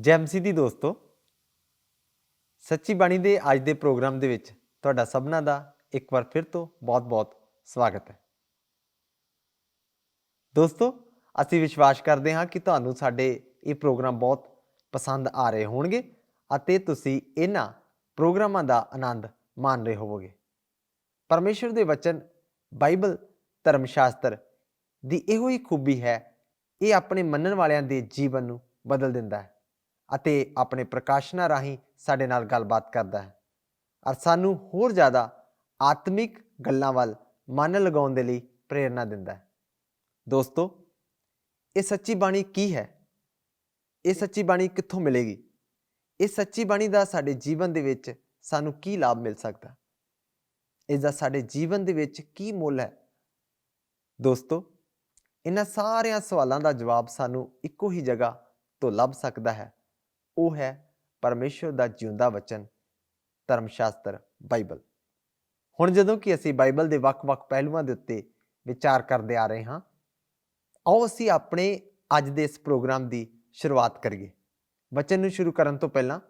ਜੈ ਮਸੀਹ ਦੀ ਦੋਸਤੋ, ਸੱਚੀ ਬਾਣੀ ਦੇ ਅੱਜ ਦੇ ਪ੍ਰੋਗਰਾਮ ਦੇ ਵਿੱਚ ਤੁਹਾਡਾ ਸਭਨਾਂ ਦਾ ਇੱਕ ਵਾਰ ਫਿਰ ਤੋਂ ਬਹੁਤ-ਬਹੁਤ ਸਵਾਗਤ ਹੈ। ਦੋਸਤੋ, ਅਸੀਂ ਵਿਸ਼ਵਾਸ ਕਰਦੇ ਹਾਂ ਕਿ ਤੁਹਾਨੂੰ ਸਾਡੇ ਇਹ ਪ੍ਰੋਗਰਾਮ ਬਹੁਤ ਪਸੰਦ ਆ ਰਹੇ ਹੋਣਗੇ ਅਤੇ ਤੁਸੀਂ ਇਹਨਾਂ ਪ੍ਰੋਗਰਾਮਾਂ ਦਾ ਆਨੰਦ ਮਾਣ ਰਹੇ ਹੋਵੋਗੇ। ਪਰਮੇਸ਼ਰ ਦੇ ਵਚਨ ਬਾਈਬਲ ਧਰਮ ਸ਼ਾਸਤਰ ਦੀ ਇਹੋ ਹੀ ਖੂਬੀ ਹੈ, ਇਹ ਆਪਣੇ ਮੰਨਣ ਵਾਲਿਆਂ ਦੇ ਜੀਵਨ ਨੂੰ ਬਦਲ ਦਿੰਦਾ ਹੈ ਅਤੇ ਆਪਣੇ ਪ੍ਰਕਾਸ਼ਨਾਂ ਰਾਹੀਂ ਸਾਡੇ ਨਾਲ ਗੱਲਬਾਤ ਕਰਦਾ ਹੈ ਔਰ ਸਾਨੂੰ ਹੋਰ ਜ਼ਿਆਦਾ ਆਤਮਿਕ ਗੱਲਾਂ ਵੱਲ ਮਨ ਲਗਾਉਣ ਦੇ ਲਈ ਪ੍ਰੇਰਨਾ ਦਿੰਦਾ ਹੈ। ਦੋਸਤੋ, ਇਹ ਸੱਚੀ ਬਾਣੀ ਕੀ ਹੈ? ਇਹ ਸੱਚੀ ਬਾਣੀ ਕਿੱਥੋਂ ਮਿਲੇਗੀ? ਇਹ ਸੱਚੀ ਬਾਣੀ ਦਾ ਸਾਡੇ ਜੀਵਨ ਦੇ ਵਿੱਚ ਸਾਨੂੰ ਕੀ ਲਾਭ ਮਿਲ ਸਕਦਾ? ਇਸ ਦਾ ਸਾਡੇ ਜੀਵਨ ਦੇ ਵਿੱਚ ਕੀ ਮੁੱਲ ਹੈ? ਦੋਸਤੋ, ਇਹਨਾਂ ਸਾਰਿਆਂ ਸਵਾਲਾਂ ਦਾ ਜਵਾਬ ਸਾਨੂੰ ਇੱਕੋ ਹੀ ਜਗ੍ਹਾ ਤੋਂ ਲੱਭ ਸਕਦਾ ਹੈ। ਉਹ ਹੈ ਪਰਮੇਸ਼ਰ ਦਾ ਜਿਉਂਦਾ ਵਚਨ ਧਰਮ ਸ਼ਾਸਤਰ ਬਾਈਬਲ। ਹੁਣ ਜਦੋਂ ਕਿ ਅਸੀਂ ਬਾਈਬਲ ਦੇ ਵੱਖ-ਵੱਖ ਪਹਿਲੂਆਂ ਦੇ ਉੱਤੇ ਵਿਚਾਰ ਕਰਦੇ ਆ ਰਹੇ ਹਾਂ, ਆਓ ਅਸੀਂ ਆਪਣੇ ਅੱਜ ਦੇ ਇਸ ਪ੍ਰੋਗਰਾਮ ਦੀ ਸ਼ੁਰੂਆਤ ਕਰੀਏ। ਵਚਨ ਨੂੰ ਸ਼ੁਰੂ ਕਰਨ ਤੋਂ ਪਹਿਲਾਂ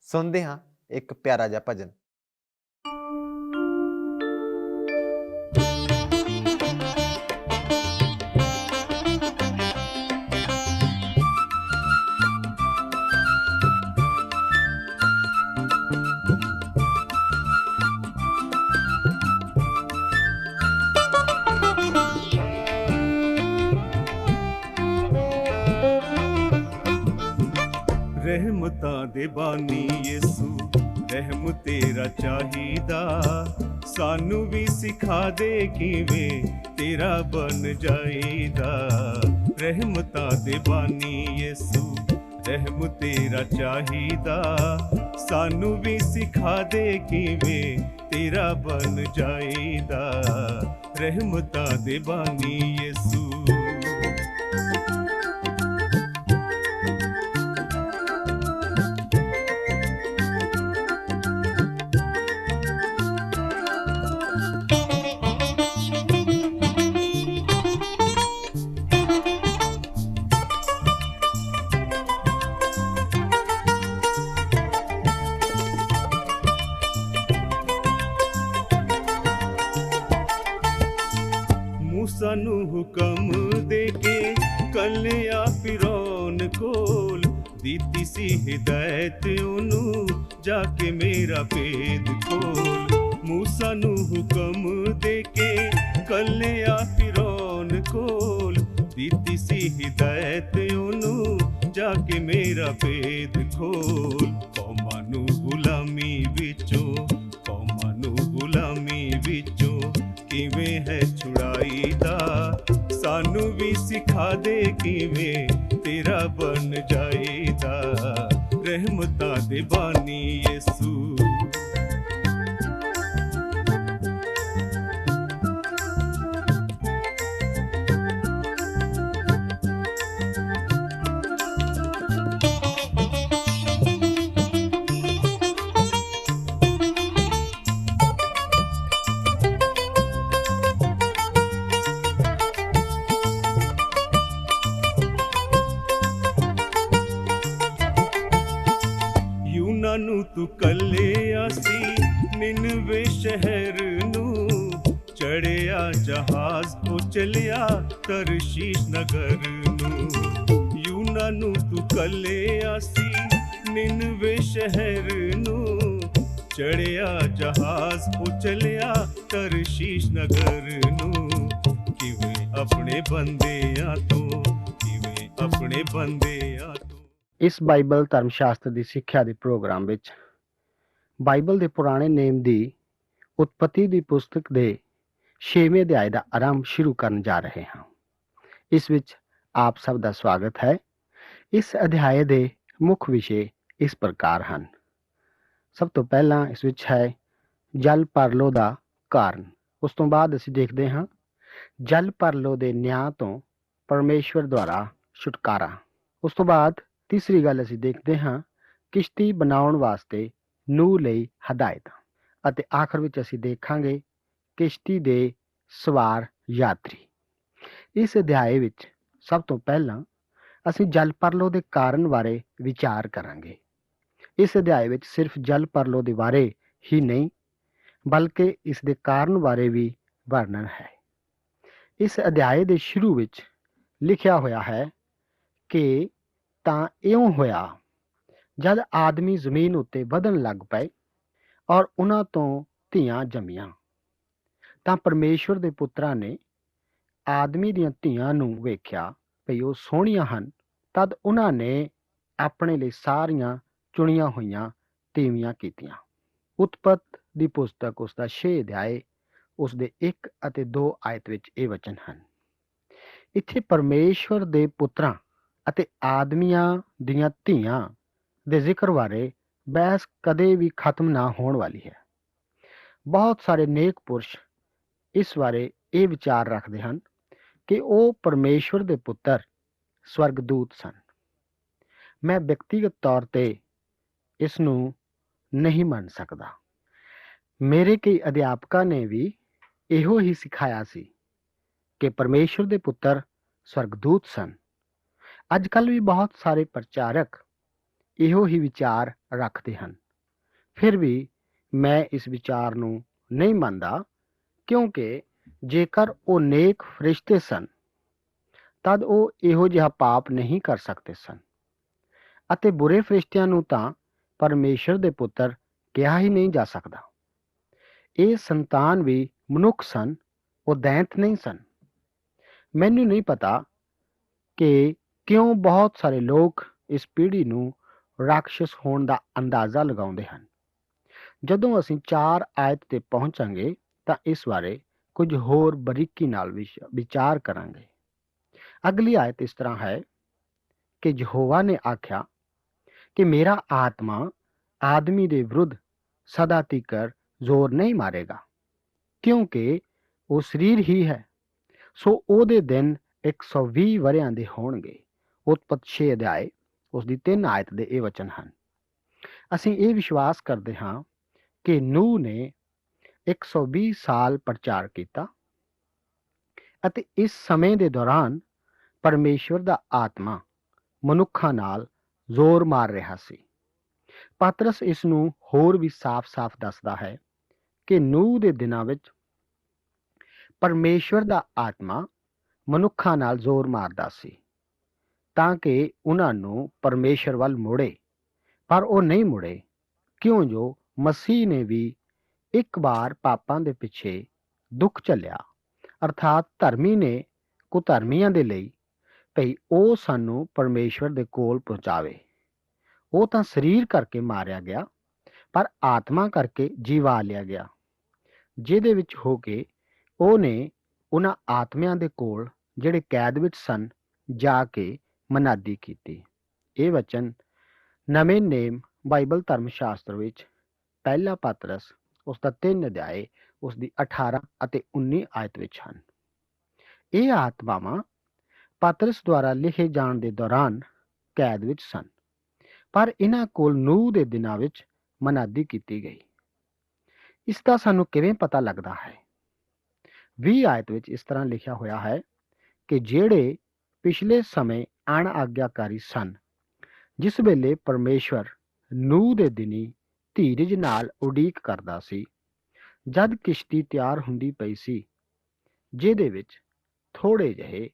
ਸੁਣਦੇ ਹਾਂ ਇੱਕ ਪਿਆਰਾ ਜਿਹਾ ਭਜਨ। ਰਹਿਮਤਾਂ ਦੇ ਬਾਨੀ ਯਿਸੂ, ਰਹਿਮ ਤੇਰਾ ਚਾਹੀਦਾ, ਸਾਨੂੰ ਵੀ ਸਿਖਾ ਦੇ ਕਿਵੇਂ ਤੇਰਾ ਬਣ ਜਾਈਦਾ। ਰਹਿਮਤਾਂ ਦੇ ਬਾਨੀ ਯਿਸੂ, ਰਹਿਮ ਤੇਰਾ ਚਾਹੀਦਾ, ਸਾਨੂੰ ਵੀ ਸਿਖਾ ਦੇ ਕਿਵੇਂ ਤੇਰਾ ਬਣ ਜਾਈਦਾ। ਰਹਿਮਤਾਂ ਦੇ ਬਾਨੀ ਯਿਸੂ। ਸਾਨੂੰ ਹੁਕਮ ਦੇ ਕੇ ਕੱਲਿਆ ਫਿਰੌਨ ਕੋਲ, ਦਿੱਤੀ ਸੀ ਹਿਦਾਇਤ ਉਹਨੂੰ ਜਾ ਕੇ ਮੇਰਾ ਭੇਦ ਖੋਲ। ਮੂਸਾ ਨੂੰ ਹੁਕਮ ਦੇ ਕੇ ਕੱਲਿਆ ਫਿਰੌਨ ਕੋਲ, ਦਿੱਤੀ ਸੀ ਹਿਦਾਇਤ ਉਹਨੂੰ ਜਾ ਕੇ ਮੇਰਾ ਭੇਦ ਖੋਲ। ਕੌਮਾਂ ਨੂੰ ਗੁਲਾਮੀ ਵਿੱਚੋਂ, ਕੌਮਾਂ ਨੂੰ ਗੁਲਾਮੀ ਵਿੱਚੋਂ ਕਿਵੇਂ ਹੈ ਛੁਡਾਈਦਾ, ਸਾਨੂੰ ਵੀ ਸਿਖਾ ਦੇ ਕਿਵੇਂ ਤੇਰਾ ਬਣ ਜਾਈਦਾ। ਰਹਿਮਤਾਂ ਦੇ ਬਾਨੀ ਯਿਸੂ। ਨੂੰ ਤੂੰ ਕੱਲਿਆ ਸੀ ਨਿਨਵੇ ਸ਼ਹਿਰ ਨੂੰ, ਚੜਿਆ ਜਹਾਜ਼ ਉਹ ਚਲਿਆ ਤਰਸ਼ੀਸ਼ ਨਗਰ ਨੂੰ। ਯੂਨਾ ਨੂੰ ਤੂੰ ਕੱਲਿਆ ਸੀ ਨਿਨਵੇ ਸ਼ਹਿਰ ਨੂੰ, ਚੜਿਆ ਜਹਾਜ਼ ਉਹ ਚਲਿਆ ਤਰਸ਼ੀਸ਼ ਨਗਰ ਨੂੰ। ਕਿਵੇਂ ਆਪਣੇ ਬੰਦਿਆਂ ਤੋਂ, ਕਿਵੇਂ ਆਪਣੇ ਬੰਦਿਆਂ ਤੋਂ। ਇਸ ਬਾਈਬਲ ਧਰਮ ਸ਼ਾਸਤਰ ਦੀ ਸਿੱਖਿਆ ਦੇ ਪ੍ਰੋਗਰਾਮ ਵਿੱਚ ਬਾਈਬਲ ਦੇ ਪੁਰਾਣੇ ਨੇਮ ਦੀ ਉਤਪਤੀ ਦੀ ਪੁਸਤਕ ਦੇ 6ਵੇਂ ਅਧਿਆਇ ਦਾ ਆਰੰਭ ਸ਼ੁਰੂ ਕਰਨ ਜਾ ਰਹੇ ਹਾਂ। ਇਸ ਵਿੱਚ ਆਪ ਸਭ ਦਾ ਸਵਾਗਤ ਹੈ। ਇਸ ਅਧਿਆਇ ਦੇ ਮੁੱਖ ਵਿਸ਼ੇ ਇਸ ਪ੍ਰਕਾਰ ਹਨ। ਸਭ ਤੋਂ ਪਹਿਲਾਂ ਇਸ ਵਿੱਚ ਹੈ ਜਲ ਪਰਲੋ ਦਾ ਕਾਰਨ। ਉਸ ਤੋਂ ਬਾਅਦ ਅਸੀਂ ਦੇਖਦੇ ਹਾਂ ਜਲ ਪਰਲੋ ਦੇ ਨਿਆਂ ਤੋਂ ਪਰਮੇਸ਼ਵਰ ਦੁਆਰਾ ਛੁਟਕਾਰਾ। ਉਸ ਤੋਂ ਬਾਅਦ ਤੀਸਰੀ ਗੱਲ ਅਸੀਂ ਦੇਖਦੇ ਹਾਂ ਕਿਸ਼ਤੀ ਬਣਾਉਣ ਵਾਸਤੇ ਨੂਹ ਲਈ ਹਦਾਇਤਾਂ, ਅਤੇ ਆਖਰ ਵਿੱਚ ਅਸੀਂ ਦੇਖਾਂਗੇ ਕਿਸ਼ਤੀ ਦੇ ਸਵਾਰ ਯਾਤਰੀ। ਇਸ ਅਧਿਆਏ ਵਿੱਚ ਸਭ ਤੋਂ ਪਹਿਲਾਂ ਅਸੀਂ ਜਲ ਪਰਲੋ ਦੇ ਕਾਰਨ ਬਾਰੇ ਵਿਚਾਰ ਕਰਾਂਗੇ। ਇਸ ਅਧਿਆਇ ਵਿੱਚ ਸਿਰਫ ਜਲ ਪਰਲੋ ਦੇ ਬਾਰੇ ਹੀ ਨਹੀਂ ਬਲਕਿ ਇਸ ਦੇ ਕਾਰਨ ਬਾਰੇ ਵੀ ਵਰਣਨ ਹੈ। ਇਸ ਅਧਿਆਇ ਦੇ ਸ਼ੁਰੂ ਵਿੱਚ ਲਿਖਿਆ ਹੋਇਆ ਹੈ ਕਿ ਤਾਂ ਇਉਂ ਹੋਇਆ ਜਦ ਆਦਮੀ ਜ਼ਮੀਨ ਉੱਤੇ ਵਧਣ ਲੱਗ ਪਏ ਔਰ ਉਹਨਾਂ ਤੋਂ ਧੀਆਂ ਜੰਮੀਆਂ, ਤਾਂ ਪਰਮੇਸ਼ਵਰ ਦੇ ਪੁੱਤਰਾਂ ਨੇ ਆਦਮੀ ਦੀਆਂ ਧੀਆਂ ਨੂੰ ਵੇਖਿਆ ਭਈ ਉਹ ਸੋਹਣੀਆਂ ਹਨ, ਤਦ ਉਹਨਾਂ ਨੇ ਆਪਣੇ ਲਈ ਸਾਰੀਆਂ ਚੁਣੀਆਂ ਹੋਈਆਂ ਤੀਵੀਆਂ ਕੀਤੀਆਂ। ਉਤਪਤ ਦੀ ਪੁਸਤਕ ਉਸ ਦਾ 6 ਅਧਿਆਏ ਉਸ ਦੇ 1 ਅਤੇ 2 ਆਇਤ ਵਿੱਚ ਇਹ ਵਚਨ ਹਨ। ਇੱਥੇ ਪਰਮੇਸ਼ਵਰ ਦੇ ਪੁੱਤਰਾਂ ਅਤੇ ਆਦਮੀਆਂ ਦੀਆਂ ਧੀਆਂ ਦੇ ਜ਼ਿਕਰ ਬਾਰੇ ਬਹਿਸ ਕਦੇ ਵੀ ਖਤਮ ਨਾ ਹੋਣ ਵਾਲੀ ਹੈ। ਬਹੁਤ ਸਾਰੇ ਨੇਕ ਪੁਰਸ਼ ਇਸ ਬਾਰੇ ਇਹ ਵਿਚਾਰ ਰੱਖਦੇ ਹਨ ਕਿ ਉਹ ਪਰਮੇਸ਼ਵਰ ਦੇ ਪੁੱਤਰ ਸਵਰਗਦੂਤ ਸਨ। ਮੈਂ ਵਿਅਕਤੀਗਤ ਤੌਰ ਤੇ ਇਸ ਨੂੰ ਨਹੀਂ ਮੰਨ ਸਕਦਾ। ਮੇਰੇ ਕਈ ਅਧਿਆਪਕਾਂ ਨੇ ਵੀ ਇਹੋ ਹੀ ਸਿਖਾਇਆ ਸੀ ਕਿ ਪਰਮੇਸ਼ਵਰ ਦੇ ਪੁੱਤਰ ਸਵਰਗਦੂਤ ਸਨ। ਅੱਜ ਕੱਲ੍ਹ ਵੀ ਬਹੁਤ ਸਾਰੇ ਪ੍ਰਚਾਰਕ ਇਹੋ ਹੀ ਵਿਚਾਰ ਰੱਖਦੇ ਹਨ। ਫਿਰ ਵੀ ਮੈਂ ਇਸ ਵਿਚਾਰ ਨੂੰ ਨਹੀਂ ਮੰਨਦਾ, ਕਿਉਂਕਿ ਜੇਕਰ ਉਹ ਨੇਕ ਫਰਿਸ਼ਤੇ ਸਨ ਤਦ ਉਹ ਇਹੋ ਜਿਹਾ ਪਾਪ ਨਹੀਂ ਕਰ ਸਕਦੇ ਸਨ, ਅਤੇ ਬੁਰੇ ਫਰਿਸ਼ਤਿਆਂ ਨੂੰ ਤਾਂ ਪਰਮੇਸ਼ਰ ਦੇ ਪੁੱਤਰ ਕਿਹਾ ਹੀ ਨਹੀਂ ਜਾ ਸਕਦਾ। ਇਹ ਸੰਤਾਨ ਵੀ ਮਨੁੱਖ ਸਨ, ਉਹ ਦੈਂਤ ਨਹੀਂ ਸਨ। ਮੈਨੂੰ ਨਹੀਂ ਪਤਾ ਕਿ ਕਿਉਂ ਬਹੁਤ ਸਾਰੇ ਲੋਕ ਇਸ ਪੀੜ੍ਹੀ ਨੂੰ ਰਾਖਸ਼ਸ ਹੋਣ ਦਾ ਅੰਦਾਜ਼ਾ ਲਗਾਉਂਦੇ ਹਨ। ਜਦੋਂ ਅਸੀਂ 4 ਆਇਤ ਤੇ ਪਹੁੰਚਾਂਗੇ ਤਾਂ ਇਸ ਬਾਰੇ ਕੁਝ ਹੋਰ ਬਰੀਕੀ ਨਾਲ ਵਿਚਾਰ ਕਰਾਂਗੇ। ਅਗਲੀ ਆਇਤ ਇਸ ਤਰ੍ਹਾਂ ਹੈ ਕਿ ਯਹੋਵਾ ਨੇ ਆਖਿਆ ਕਿ ਮੇਰਾ ਆਤਮਾ ਆਦਮੀ ਦੇ ਵਿਰੁੱਧ ਸਦਾ ਤੀਕਰ ਜ਼ੋਰ ਨਹੀਂ ਮਾਰੇਗਾ, ਕਿਉਂਕਿ ਉਹ ਸਰੀਰ ਹੀ ਹੈ, ਸੋ ਉਹਦੇ ਦਿਨ 120 ਵਰ੍ਹਿਆਂ ਦੇ ਹੋਣਗੇ। ਉਤਪਤ 6 ਅਧਿਆਏ ਉਸ ਦੀ 3 ਆਇਤ ਦੇ ਇਹ ਵਚਨ ਹਨ। ਅਸੀਂ ਇਹ ਵਿਸ਼ਵਾਸ ਕਰਦੇ ਹਾਂ ਕਿ ਨੂਹ ਨੇ 120 ਸਾਲ ਪ੍ਰਚਾਰ ਕੀਤਾ ਅਤੇ ਇਸ ਸਮੇਂ ਦੇ ਦੌਰਾਨ ਪਰਮੇਸ਼ਵਰ ਦਾ ਆਤਮਾ ਮਨੁੱਖਾਂ ਨਾਲ ਜ਼ੋਰ ਮਾਰ ਰਿਹਾ ਸੀ। ਪਤਰਸ ਇਸ ਨੂੰ ਹੋਰ ਵੀ ਸਾਫ਼-ਸਾਫ਼ ਦੱਸਦਾ ਹੈ ਕਿ ਨੂਹ ਦੇ ਦਿਨਾਂ ਵਿੱਚ ਪਰਮੇਸ਼ਵਰ ਦਾ ਆਤਮਾ ਮਨੁੱਖਾਂ ਨਾਲ ਜ਼ੋਰ ਮਾਰਦਾ ਸੀ ਤਾਂ ਕਿ ਉਹਨਾਂ ਨੂੰ ਪਰਮੇਸ਼ਰ ਵੱਲ ਮੁੜੇ, ਪਰ ਉਹ ਨਹੀਂ ਮੁੜੇ, ਕਿਉਂ ਜੋ ਮਸੀਹ ਨੇ ਵੀ ਇੱਕ ਵਾਰ ਪਾਪਾਂ ਦੇ ਪਿੱਛੇ ਦੁੱਖ ਝੱਲਿਆ, ਅਰਥਾਤ ਧਰਮੀ ਨੇ ਕੁਧਰਮੀਆਂ ਦੇ ਲਈ, ਭਈ ਉਹ ਸਾਨੂੰ ਪਰਮੇਸ਼ਵਰ ਦੇ ਕੋਲ ਪਹੁੰਚਾਵੇ। ਉਹ ਤਾਂ ਸਰੀਰ ਕਰਕੇ ਮਾਰਿਆ ਗਿਆ, ਪਰ ਆਤਮਾ ਕਰਕੇ ਜੀਵਾ ਲਿਆ ਗਿਆ, ਜਿਹਦੇ ਵਿੱਚ ਹੋ ਕੇ ਉਹਨੇ ਉਹਨਾਂ ਆਤਮਿਆਂ ਦੇ ਕੋਲ ਜਿਹੜੇ ਕੈਦ ਵਿੱਚ ਸਨ ਜਾ ਕੇ ਮਨਾਦੀ ਕੀਤੀ। ਇਹ ਵਚਨ ਨਵੇਂ ਨੇਮ ਬਾਈਬਲ ਧਰਮ ਸ਼ਾਸਤਰ ਵਿੱਚ ਪਹਿਲਾ ਪਤਰਸ ਉਸ ਦਾ 3 ਅਧਿਆਏ ਉਸ ਦੀ 18 ਅਤੇ 19 ਆਇਤ ਵਿੱਚ ਹਨ। ਇਹ ਆਤਮਾਵਾਂ ਪਤਰਸ ਦੁਆਰਾ ਲਿਖੇ ਜਾਣ ਦੇ ਦੌਰਾਨ ਕੈਦ ਵਿੱਚ ਸਨ, ਪਰ ਇਹਨਾਂ ਕੋਲ ਨੂਹ ਦੇ ਦਿਨਾਂ ਵਿੱਚ ਮਨਾਦੀ ਕੀਤੀ ਗਈ। ਇਸ ਦਾ ਸਾਨੂੰ ਕਿਵੇਂ ਪਤਾ ਲੱਗਦਾ ਹੈ? 20 ਆਇਤ ਵਿੱਚ ਇਸ ਤਰ੍ਹਾਂ ਲਿਖਿਆ ਹੋਇਆ ਹੈ ਕਿ ਜਿਹੜੇ ਪਿਛਲੇ ਸਮੇਂ ਅਣਆਗਿਆਕਾਰੀ ਸਨ, ਜਿਸ ਵੇਲੇ ਪਰਮੇਸ਼ਵਰ ਨੂਹ ਦੇ ਦਿਨੀ ਧੀਰਜ ਨਾਲ ਉਡੀਕ ਕਰਦਾ ਸੀ, ਜਦ ਕਿਸ਼ਤੀ ਤਿਆਰ ਹੁੰਦੀ ਪਈ ਸੀ, ਜਿਹਦੇ ਵਿੱਚ ਥੋੜੇ ਜਿਹੇ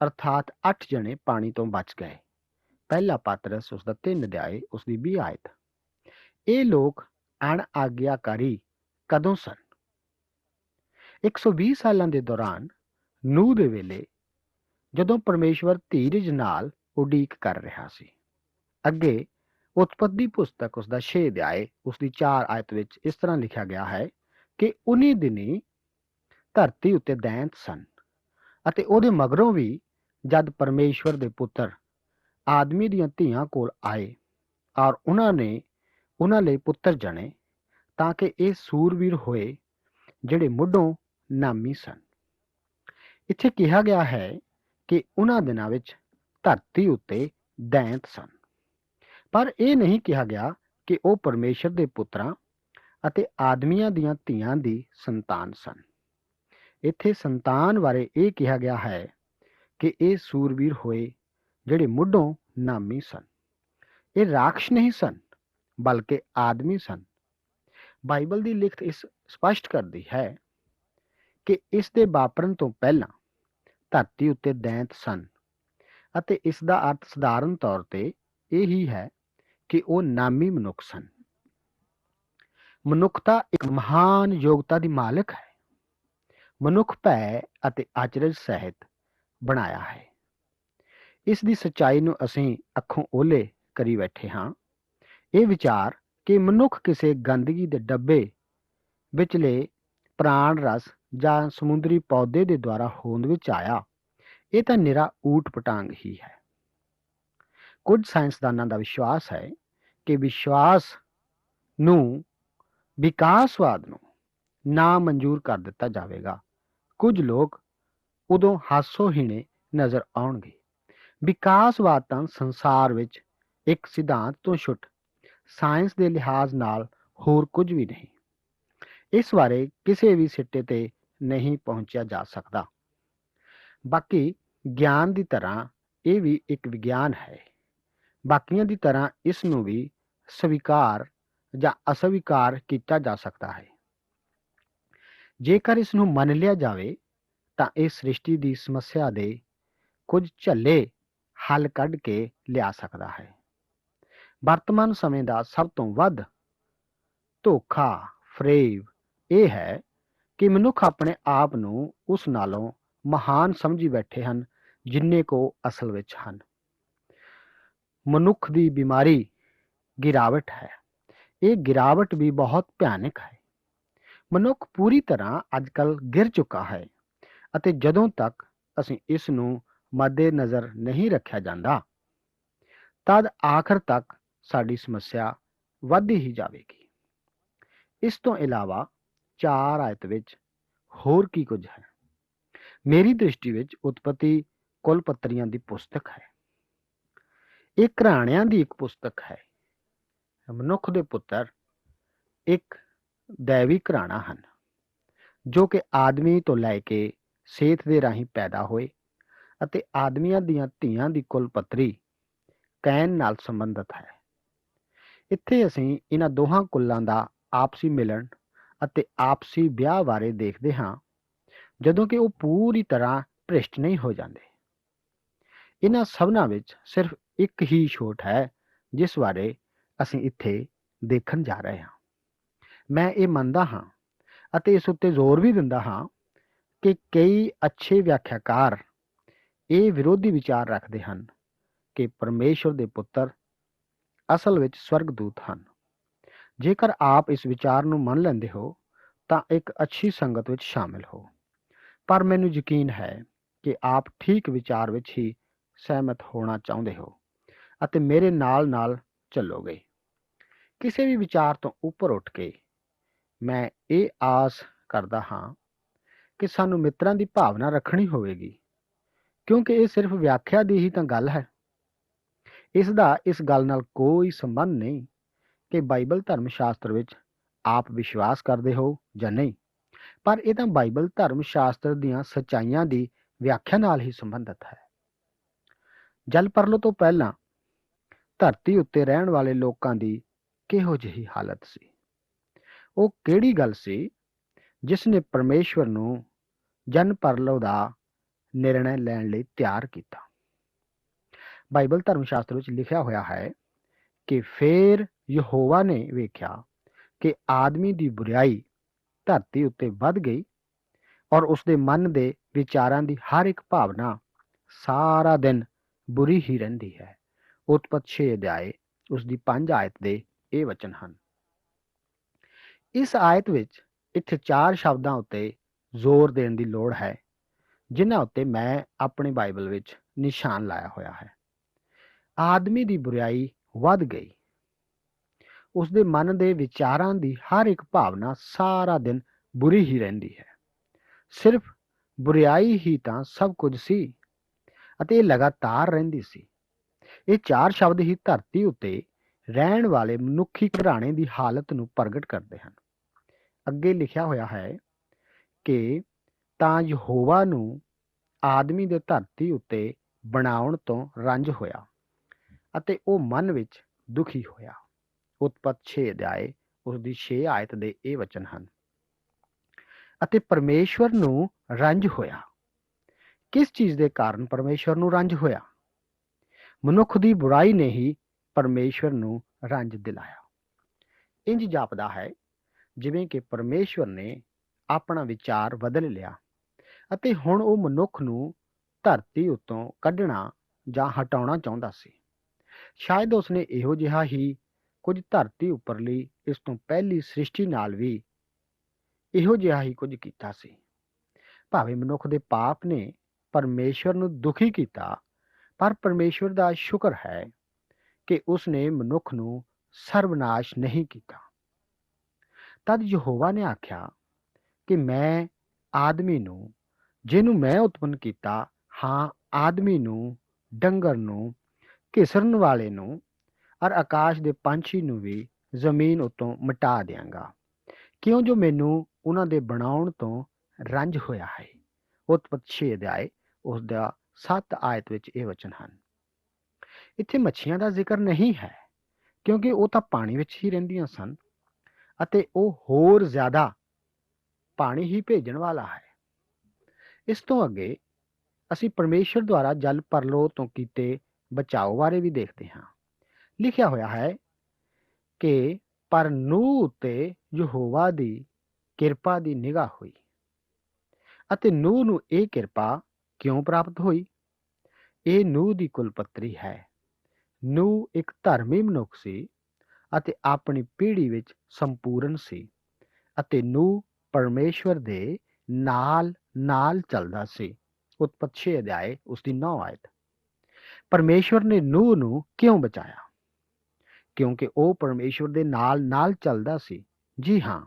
ਅਰਥਾਤ 8 ਜਣੇ ਪਾਣੀ ਤੋਂ ਬਚ ਗਏ। ਪਹਿਲਾ ਪਤਰਸ ਉਸ ਦਾ 3 ਅਧਿਆਏ ਉਸ ਦੀ 20 ਆਇਤ। ਇਹ ਲੋਕ ਅਣਆਗਿਆਕਾਰੀ ਕਦੋਂ ਸਨ? 120 ਸਾਲਾਂ ਦੇ ਦੌਰਾਨ ਨੂਹ ਦੇ ਵੇਲੇ, ਜਦੋਂ ਪਰਮੇਸ਼ਵਰ ਧੀਰਜ ਨਾਲ ਉਡੀਕ ਕਰ ਰਿਹਾ ਸੀ। ਅੱਗੇ ਉਤਪਤ ਦੀ ਪੁਸਤਕ ਉਸ ਦਾ 6 ਅਧਿਆਏ ਉਸ ਦੀ 4 ਆਇਤ ਵਿੱਚ ਇਸ ਤਰ੍ਹਾਂ ਲਿਖਿਆ ਗਿਆ ਹੈ ਕਿ ਉਨੀ ਦਿਨੀ ਧਰਤੀ ਉੱਤੇ ਦੈਂਤ ਸਨ, ਅਤੇ ਉਹਦੇ ਮਗਰੋਂ ਵੀ ਜਦ ਪਰਮੇਸ਼ਵਰ ਦੇ ਪੁੱਤਰ ਆਦਮੀ ਦੀਆਂ ਧੀਆਂ ਕੋਲ ਆਏ ਔਰ ਉਹਨਾਂ ਨੇ ਉਹਨਾਂ ਲਈ ਪੁੱਤਰ ਜਣੇ, ਤਾਂ ਕਿ ਇਹ ਸੂਰਬੀਰ ਹੋਏ ਜਿਹੜੇ ਮੁੱਢੋਂ ਨਾਮੀ ਸਨ। ਇੱਥੇ ਕਿਹਾ ਗਿਆ ਹੈ ਕਿ ਉਹਨਾਂ ਦਿਨਾਂ ਵਿੱਚ ਧਰਤੀ ਉੱਤੇ ਦੈਂਤ ਸਨ, ਪਰ ਇਹ ਨਹੀਂ ਕਿਹਾ ਗਿਆ ਕਿ ਉਹ ਪਰਮੇਸ਼ਰ ਦੇ ਪੁੱਤਰਾਂ ਅਤੇ ਆਦਮੀਆਂ ਦੀਆਂ ਧੀਆਂ ਦੀ ਸੰਤਾਨ ਸਨ। ਇੱਥੇ ਸੰਤਾਨ ਬਾਰੇ ਇਹ ਕਿਹਾ ਗਿਆ ਹੈ ਕਿ ਇਹ ਸੂਰਬੀਰ ਹੋਏ ਜਿਹੜੇ ਮੁੱਢੋਂ ਨਾਮੀ ਸਨ। ਇਹ ਰਾਖਸ਼ ਨਹੀਂ ਸਨ, ਬਲਕਿ ਆਦਮੀ ਸਨ। ਬਾਈਬਲ ਦੀ ਲਿਖਤ ਇਸ ਸਪਸ਼ਟ ਕਰਦੀ ਹੈ ਕਿ ਇਸ ਦੇ ਵਾਪਰਨ ਤੋਂ ਪਹਿਲਾਂ ਧਰਤੀ ਉੱਤੇ ਦੈਂਤ ਸਨ, ਅਤੇ ਇਸ ਦਾ ਅਰਥ ਸਧਾਰਨ ਤੌਰ ਤੇ ਇਹ ਹੀ ਹੈ ਕਿ ਉਹ ਨਾਮੀ ਮਨੁੱਖ ਸਨ। ਮਨੁੱਖਤਾ ਇੱਕ ਮਹਾਨ ਯੋਗਤਾ ਦੀ ਮਾਲਕ ਹੈ। ਮਨੁੱਖ ਭੈ ਅਤੇ ਅਚਰਜ ਸਹਿਤ ਬਣਾਇਆ ਹੈ। ਇਸ ਦੀ ਸੱਚਾਈ ਨੂੰ ਅਸੀਂ ਅੱਖੋਂ ਓਹਲੇ ਕਰੀ ਬੈਠੇ ਹਾਂ। ਇਹ ਵਿਚਾਰ ਕਿ ਮਨੁੱਖ ਕਿਸੇ ਗੰਦਗੀ ਦੇ ਡੱਬੇ ਵਿਚਲੇ ਪ੍ਰਾਣ ਰਸ ਜਾਂ ਸਮੁੰਦਰੀ ਪੌਦੇ ਦੇ ਦੁਆਰਾ ਹੋਂਦ ਵਿੱਚ ਆਇਆ, ਇਹ ਤਾਂ ਨਿਰਾ ਊਟ ਪਟਾਂਗ ਹੀ ਹੈ। ਕੁਝ ਸਾਇੰਸਦਾਨਾਂ ਦਾ ਵਿਸ਼ਵਾਸ ਹੈ ਕਿ ਵਿਕਾਸਵਾਦ ਨੂੰ ਨਾ ਮਨਜ਼ੂਰ ਕਰ ਦਿੱਤਾ ਜਾਵੇਗਾ। ਕੁਝ ਲੋਕ ਉਦੋਂ ਹਾਸੋਹੀਣੇ ਨਜ਼ਰ ਆਉਣਗੇ। ਵਿਕਾਸਵਾਦ ਤਾਂ ਸੰਸਾਰ ਵਿੱਚ ਇੱਕ ਸਿਧਾਂਤ ਤੋਂ ਛੁੱਟ ਸਾਇੰਸ ਦੇ ਲਿਹਾਜ਼ ਨਾਲ ਹੋਰ ਕੁਝ ਵੀ ਨਹੀਂ। ਇਸ ਬਾਰੇ ਕਿਸੇ ਵੀ ਸਿੱਟੇ ਤੇ ਨਹੀਂ ਪਹੁੰਚਿਆ ਜਾ ਸਕਦਾ। ਬਾਕੀ ਗਿਆਨ ਦੀ ਤਰ੍ਹਾਂ ਇਹ ਵੀ ਇੱਕ ਵਿਗਿਆਨ ਹੈ। ਬਾਕੀਆਂ ਦੀ ਤਰ੍ਹਾਂ ਇਸ ਨੂੰ ਵੀ ਸਵੀਕਾਰ ਜਾਂ ਅਸਵੀਕਾਰ ਕੀਤਾ ਜਾ ਸਕਦਾ ਹੈ। ਜੇਕਰ ਇਸ ਨੂੰ ਮੰਨ ਲਿਆ ਜਾਵੇ ਤਾਂ ਇਹ ਸ੍ਰਿਸ਼ਟੀ ਦੀ ਸਮੱਸਿਆ ਦੇ ਕੁਝ ਝੱਲੇ ਹੱਲ ਕੱਢ ਕੇ ਲਿਆ ਸਕਦਾ ਹੈ। ਵਰਤਮਾਨ ਸਮੇਂ ਦਾ ਸਭ ਤੋਂ ਵੱਧ ਧੋਖਾ ਫਰੇਬ ਇਹ ਹੈ ਕਿ ਮਨੁੱਖ ਆਪਣੇ ਆਪ ਨੂੰ ਉਸ ਨਾਲੋਂ ਮਹਾਨ ਸਮਝੀ ਬੈਠੇ ਹਨ ਜਿੰਨੇ ਕੁ ਉਹ ਅਸਲ ਵਿੱਚ ਹਨ। ਮਨੁੱਖ ਦੀ ਬਿਮਾਰੀ ਗਿਰਾਵਟ ਹੈ। ਇਹ ਗਿਰਾਵਟ ਵੀ ਬਹੁਤ ਭਿਆਨਕ ਹੈ। ਮਨੁੱਖ ਪੂਰੀ ਤਰ੍ਹਾਂ ਅੱਜਕੱਲ ਗਿਰ ਚੁੱਕਾ ਹੈ, ਅਤੇ ਜਦੋਂ ਤੱਕ ਅਸੀਂ ਇਸ ਨੂੰ ਮੱਦੇ-ਨਜ਼ਰ ਨਹੀਂ ਰੱਖਿਆ ਜਾਂਦਾ, ਤਦ ਆਖਰ ਤੱਕ ਸਾਡੀ ਸਮੱਸਿਆ ਵੱਧਦੀ ਹੀ ਜਾਵੇਗੀ। ਇਸ ਤੋਂ ਇਲਾਵਾ 4 ਆਇਤ ਵਿੱਚ ਹੋਰ ਕੀ ਕੁਝ ਹੈ? ਮੇਰੀ ਦ੍ਰਿਸ਼ਟੀ ਵਿੱਚ ਉਤਪਤੀ ਕੁਲਪੱਤਰੀਆਂ ਦੀ ਪੁਸਤਕ ਹੈ। ਇਹ ਘਰਾਣਿਆਂ ਦੀ ਇੱਕ ਪੁਸਤਕ ਹੈ। ਮਨੁੱਖ ਦੇ ਪੁੱਤਰ ਇੱਕ ਦੈਵੀ ਘਰਾਣਾ ਹਨ, ਜੋ ਕਿ ਆਦਮੀ ਤੋਂ ਲੈ ਕੇ ਸੇਤ ਦੇ ਰਾਹੀਂ ਪੈਦਾ ਹੋਏ, ਅਤੇ ਆਦਮੀਆਂ ਦੀਆਂ ਧੀਆਂ ਦੀ ਕੁਲਪੱਤਰੀ ਕੈਨ ਨਾਲ ਸੰਬੰਧਿਤ ਹੈ। ਇੱਥੇ ਅਸੀਂ ਇਹਨਾਂ ਦੋਹਾਂ ਕੁੱਲਾਂ ਦਾ ਆਪਸੀ ਮਿਲਣ ਅਤੇ ਆਪਸੀ ਵਿਆਹ ਬਾਰੇ ਦੇਖਦੇ ਹਾਂ, ਜਦੋਂ ਕਿ ਉਹ ਪੂਰੀ ਤਰ੍ਹਾਂ ਭ੍ਰਿਸ਼ਟ ਨਹੀਂ ਹੋ ਜਾਂਦੇ। ਇਹਨਾਂ ਸਭਨਾਂ ਵਿੱਚ ਸਿਰਫ ਇੱਕ ਹੀ ਛੋਟ ਹੈ ਜਿਸ ਬਾਰੇ ਅਸੀਂ ਇੱਥੇ ਦੇਖਣ ਜਾ ਰਹੇ ਹਾਂ। ਮੈਂ ਇਹ ਮੰਨਦਾ ਹਾਂ ਅਤੇ ਇਸ ਉੱਤੇ ਜ਼ੋਰ ਵੀ ਦਿੰਦਾ ਹਾਂ ਕਿ ਕਈ ਅੱਛੇ ਵਿਆਖਿਆਕਾਰ ਇਹ ਵਿਰੋਧੀ ਵਿਚਾਰ ਰੱਖਦੇ ਹਨ ਕਿ ਪਰਮੇਸ਼ਵਰ ਦੇ ਪੁੱਤਰ ਅਸਲ ਵਿੱਚ ਸਵਰਗਦੂਤ ਹਨ। ਜੇਕਰ ਆਪ ਇਸ ਵਿਚਾਰ ਨੂੰ ਮੰਨ ਲੈਂਦੇ ਹੋ ਤਾਂ ਇੱਕ ਅੱਛੀ ਸੰਗਤ ਵਿੱਚ ਸ਼ਾਮਿਲ ਹੋ, ਪਰ ਮੈਨੂੰ ਯਕੀਨ ਹੈ ਕਿ ਆਪ ਠੀਕ ਵਿਚਾਰ ਵਿੱਚ ਹੀ ਸਹਿਮਤ ਹੋਣਾ ਚਾਹੁੰਦੇ ਹੋ ਅਤੇ ਮੇਰੇ ਨਾਲ ਚੱਲੋਗੇ। ਕਿਸੇ ਵੀ ਵਿਚਾਰ ਤੋਂ ਉੱਪਰ ਉੱਠ ਕੇ ਮੈਂ ਇਹ ਆਸ ਕਰਦਾ ਹਾਂ ਕਿ ਸਾਨੂੰ ਮਿੱਤਰਾਂ ਦੀ ਭਾਵਨਾ ਰੱਖਣੀ ਹੋਵੇਗੀ, ਕਿਉਂਕਿ ਇਹ ਸਿਰਫ ਵਿਆਖਿਆ ਦੀ ਹੀ ਤਾਂ ਗੱਲ ਹੈ। ਇਸ ਦਾ ਇਸ ਗੱਲ ਨਾਲ ਕੋਈ ਸੰਬੰਧ ਨਹੀਂ ਕਿ ਬਾਈਬਲ ਧਰਮ ਸ਼ਾਸਤਰ ਵਿੱਚ ਆਪ ਵਿਸ਼ਵਾਸ ਕਰਦੇ ਹੋ ਜਾਂ ਨਹੀਂ, ਪਰ ਇਹ ਤਾਂ ਬਾਈਬਲ ਧਰਮ ਸ਼ਾਸਤਰ ਦੀਆਂ ਸੱਚਾਈਆਂ ਦੀ ਵਿਆਖਿਆ ਨਾਲ ਹੀ ਸੰਬੰਧਿਤ ਹੈ। ਜਲ ਪਰਲੋ ਤੋਂ ਪਹਿਲਾਂ ਧਰਤੀ ਉੱਤੇ ਰਹਿਣ ਵਾਲੇ ਲੋਕਾਂ ਦੀ ਕਿਹੋ ਜਿਹੀ ਹਾਲਤ ਸੀ? ਉਹ ਕਿਹੜੀ ਗੱਲ ਸੀ ਜਿਸ ਨੇ ਪਰਮੇਸ਼ਵਰ ਨੂੰ ਜਨ ਪਰਲੋ ਦਾ ਨਿਰਣੈ ਲੈਣ ਲਈ ਤਿਆਰ ਕੀਤਾ? ਬਾਈਬਲ ਧਰਮ ਸ਼ਾਸਤਰ ਵਿੱਚ ਲਿਖਿਆ ਹੋਇਆ ਹੈ ਕਿ ਫੇਰ ਯਹੋਵਾ ਨੇ ਵੇਖਿਆ ਕਿ ਆਦਮੀ ਦੀ ਬੁਰਾਈ ਧਰਤੀ ਉੱਤੇ ਵੱਧ ਗਈ, ਔਰ ਉਸਦੇ ਮਨ ਦੇ ਵਿਚਾਰਾਂ ਦੀ ਹਰ ਇੱਕ ਭਾਵਨਾ ਸਾਰਾ ਦਿਨ ਬੁਰੀ ਹੀ ਰਹਿੰਦੀ ਹੈ। ਉਤਪਤ 6 ਅਧਿਆਏ ਉਸ ਦੀ 5 ਆਇਤ ਦੇ ਇਹ ਵਚਨ ਹਨ। ਇਸ ਆਇਤ ਵਿੱਚ ਇੱਥੇ 4 ਸ਼ਬਦਾਂ ਉੱਤੇ ਜ਼ੋਰ ਦੇਣ ਦੀ ਲੋੜ ਹੈ, ਜਿਨ੍ਹਾਂ ਉੱਤੇ ਮੈਂ ਆਪਣੀ ਬਾਈਬਲ ਵਿੱਚ ਨਿਸ਼ਾਨ ਲਾਇਆ ਹੋਇਆ ਹੈ। ਆਦਮੀ ਦੀ ਬੁਰਾਈ ਵੱਧ ਗਈ। ਉਸਦੇ ਮਨ ਦੇ ਵਿਚਾਰਾਂ ਦੀ ਹਰ ਇੱਕ ਭਾਵਨਾ ਸਾਰਾ ਦਿਨ ਬੁਰੀ ਹੀ ਰਹਿੰਦੀ ਹੈ। ਸਿਰਫ ਬੁਰਾਈ ਹੀ ਤਾਂ ਸਭ ਕੁਝ ਸੀ, ਅਤੇ ਇਹ ਲਗਾਤਾਰ ਰਹਿੰਦੀ ਸੀ। ਇਹ 4 ਸ਼ਬਦ ਹੀ ਧਰਤੀ ਉੱਤੇ ਰਹਿਣ ਵਾਲੇ ਮਨੁੱਖੀ ਘਰਾਣੇ ਦੀ ਹਾਲਤ ਨੂੰ ਪ੍ਰਗਟ ਕਰਦੇ ਹਨ। ਅੱਗੇ ਲਿਖਿਆ ਹੋਇਆ ਹੈ ਕਿ ਤਾਂ ਯਹੋਵਾ ਨੂੰ ਆਦਮੀ ਦੇ ਧਰਤੀ ਉੱਤੇ ਬਣਾਉਣ ਤੋਂ ਰੰਜ ਹੋਇਆ ਅਤੇ ਉਹ ਮਨ ਵਿੱਚ ਦੁਖੀ ਹੋਇਆ। ਉਤਪਤ 6 ਅਧਿਆਏ ਉਸ ਦੀ 6 ਆਇਤ ਦੇ ਇਹ ਵਚਨ ਹਨ। ਅਤੇ ਪਰਮੇਸ਼ਵਰ ਨੂੰ ਰੰਜ ਹੋਇਆ। ਕਿਸ ਚੀਜ਼ ਦੇ ਕਾਰਨ ਪਰਮੇਸ਼ਵਰ ਨੂੰ ਰੰਜ ਹੋਇਆ? ਮਨੁੱਖ ਦੀ ਬੁਰਾਈ ਨੇ ਹੀ ਪਰਮੇਸ਼ਵਰ ਨੂੰ ਰੰਜ ਦਿਲਾਇਆ। ਇੰਜ ਜਾਪਦਾ ਹੈ ਜਿਵੇਂ ਕਿ ਪਰਮੇਸ਼ਵਰ ਨੇ ਆਪਣਾ ਵਿਚਾਰ ਬਦਲ ਲਿਆ ਅਤੇ ਹੁਣ ਉਹ ਮਨੁੱਖ ਨੂੰ ਧਰਤੀ ਉੱਤੋਂ ਕੱਢਣਾ ਜਾਂ ਹਟਾਉਣਾ ਚਾਹੁੰਦਾ ਸੀ। ਸ਼ਾਇਦ ਉਸਨੇ ਇਹੋ ਜਿਹਾ ਹੀ ਕੁਝ ਧਰਤੀ ਉੱਪਰਲੀ ਇਸ ਤੋਂ ਪਹਿਲੀ ਸ੍ਰਿਸ਼ਟੀ ਨਾਲ ਵੀ ਇਹੋ ਜਿਹਾ ਹੀ ਕੁਝ ਕੀਤਾ ਸੀ। ਭਾਵੇਂ ਮਨੁੱਖ ਦੇ ਪਾਪ ਨੇ ਪਰਮੇਸ਼ਵਰ ਨੂੰ ਦੁਖੀ ਕੀਤਾ, ਪਰ ਪਰਮੇਸ਼ਵਰ ਦਾ ਸ਼ੁਕਰ ਹੈ ਕਿ ਉਸਨੇ ਮਨੁੱਖ ਨੂੰ ਸਰਵਨਾਸ਼ ਨਹੀਂ ਕੀਤਾ। ਤਦ ਯਹੋਵਾ ਨੇ ਆਖਿਆ ਕਿ ਮੈਂ ਆਦਮੀ ਨੂੰ, ਜਿਹਨੂੰ ਮੈਂ ਉਤਪੰਨ ਕੀਤਾ, ਹਾਂ ਆਦਮੀ ਨੂੰ, ਡੰਗਰ ਨੂੰ, ਘਿਸਰਨ ਵਾਲੇ ਨੂੰ ਔਰ ਆਕਾਸ਼ ਦੇ ਪੰਛੀ ਨੂੰ ਵੀ ਜ਼ਮੀਨ ਉੱਤੋਂ ਮਿਟਾ ਦਿਆਂਗਾ, ਕਿਉਂ ਜੋ ਮੈਨੂੰ ਉਹਨਾਂ ਦੇ ਬਣਾਉਣ ਤੋਂ ਰੰਜ ਹੋਇਆ ਹੈ। ਉਤਪਤ 6 ਅਧਿਆਏ ਉਸ ਦਾ 7 ਆਇਤ ਵਿੱਚ ਇਹ ਵਚਨ ਹਨ। ਇੱਥੇ ਮੱਛੀਆਂ ਦਾ ਜ਼ਿਕਰ ਨਹੀਂ ਹੈ, ਕਿਉਂਕਿ ਉਹ ਤਾਂ ਪਾਣੀ ਵਿੱਚ ਹੀ ਰਹਿੰਦੀਆਂ ਸਨ ਅਤੇ ਉਹ ਹੋਰ ਜ਼ਿਆਦਾ ਪਾਣੀ ਹੀ ਭੇਜਣ ਵਾਲਾ ਹੈ। ਇਸ ਤੋਂ ਅੱਗੇ ਅਸੀਂ ਪਰਮੇਸ਼ਰ ਦੁਆਰਾ ਜਲ ਪਰਲੋਹ ਤੋਂ ਕੀਤੇ ਬਚਾਓ ਬਾਰੇ ਵੀ ਦੇਖਦੇ ਹਾਂ। ਲਿਖਿਆ ਹੋਇਆ ਹੈ ਕਿ ਪਰ ਨੂਹ ਉੱਤੇ ਯਹੋਵਾ ਦੀ ਕਿਰਪਾ ਦੀ ਨਿਗਾਹ ਹੋਈ। ਅਤੇ ਨੂਹ ਨੂੰ ਇਹ ਕਿਰਪਾ ਕਿਉਂ ਪ੍ਰਾਪਤ ਹੋਈ? ਇਹ ਨੂਹ ਦੀ ਕੁਲਪੱਤਰੀ ਹੈ। ਨੂਹ ਇੱਕ ਧਰਮੀ ਮਨੁੱਖ ਸੀ ਅਤੇ ਆਪਣੀ ਪੀੜ੍ਹੀ ਵਿੱਚ ਸੰਪੂਰਨ ਸੀ ਅਤੇ ਨੂਹ ਪਰਮੇਸ਼ਵਰ ਦੇ ਨਾਲ ਨਾਲ ਚੱਲਦਾ ਸੀ। ਉਤਪਤ 6 ਅਧਿਆਏ ਉਸ ਦੀ 9 ਆਇਤ। ਪਰਮੇਸ਼ਵਰ ਨੇ ਨੂਹ ਨੂੰ ਕਿਉਂ ਬਚਾਇਆ? ਕਿਉਂਕਿ ਉਹ ਪਰਮੇਸ਼ਵਰ ਦੇ ਨਾਲ ਨਾਲ ਚੱਲਦਾ ਸੀ। ਜੀ ਹਾਂ,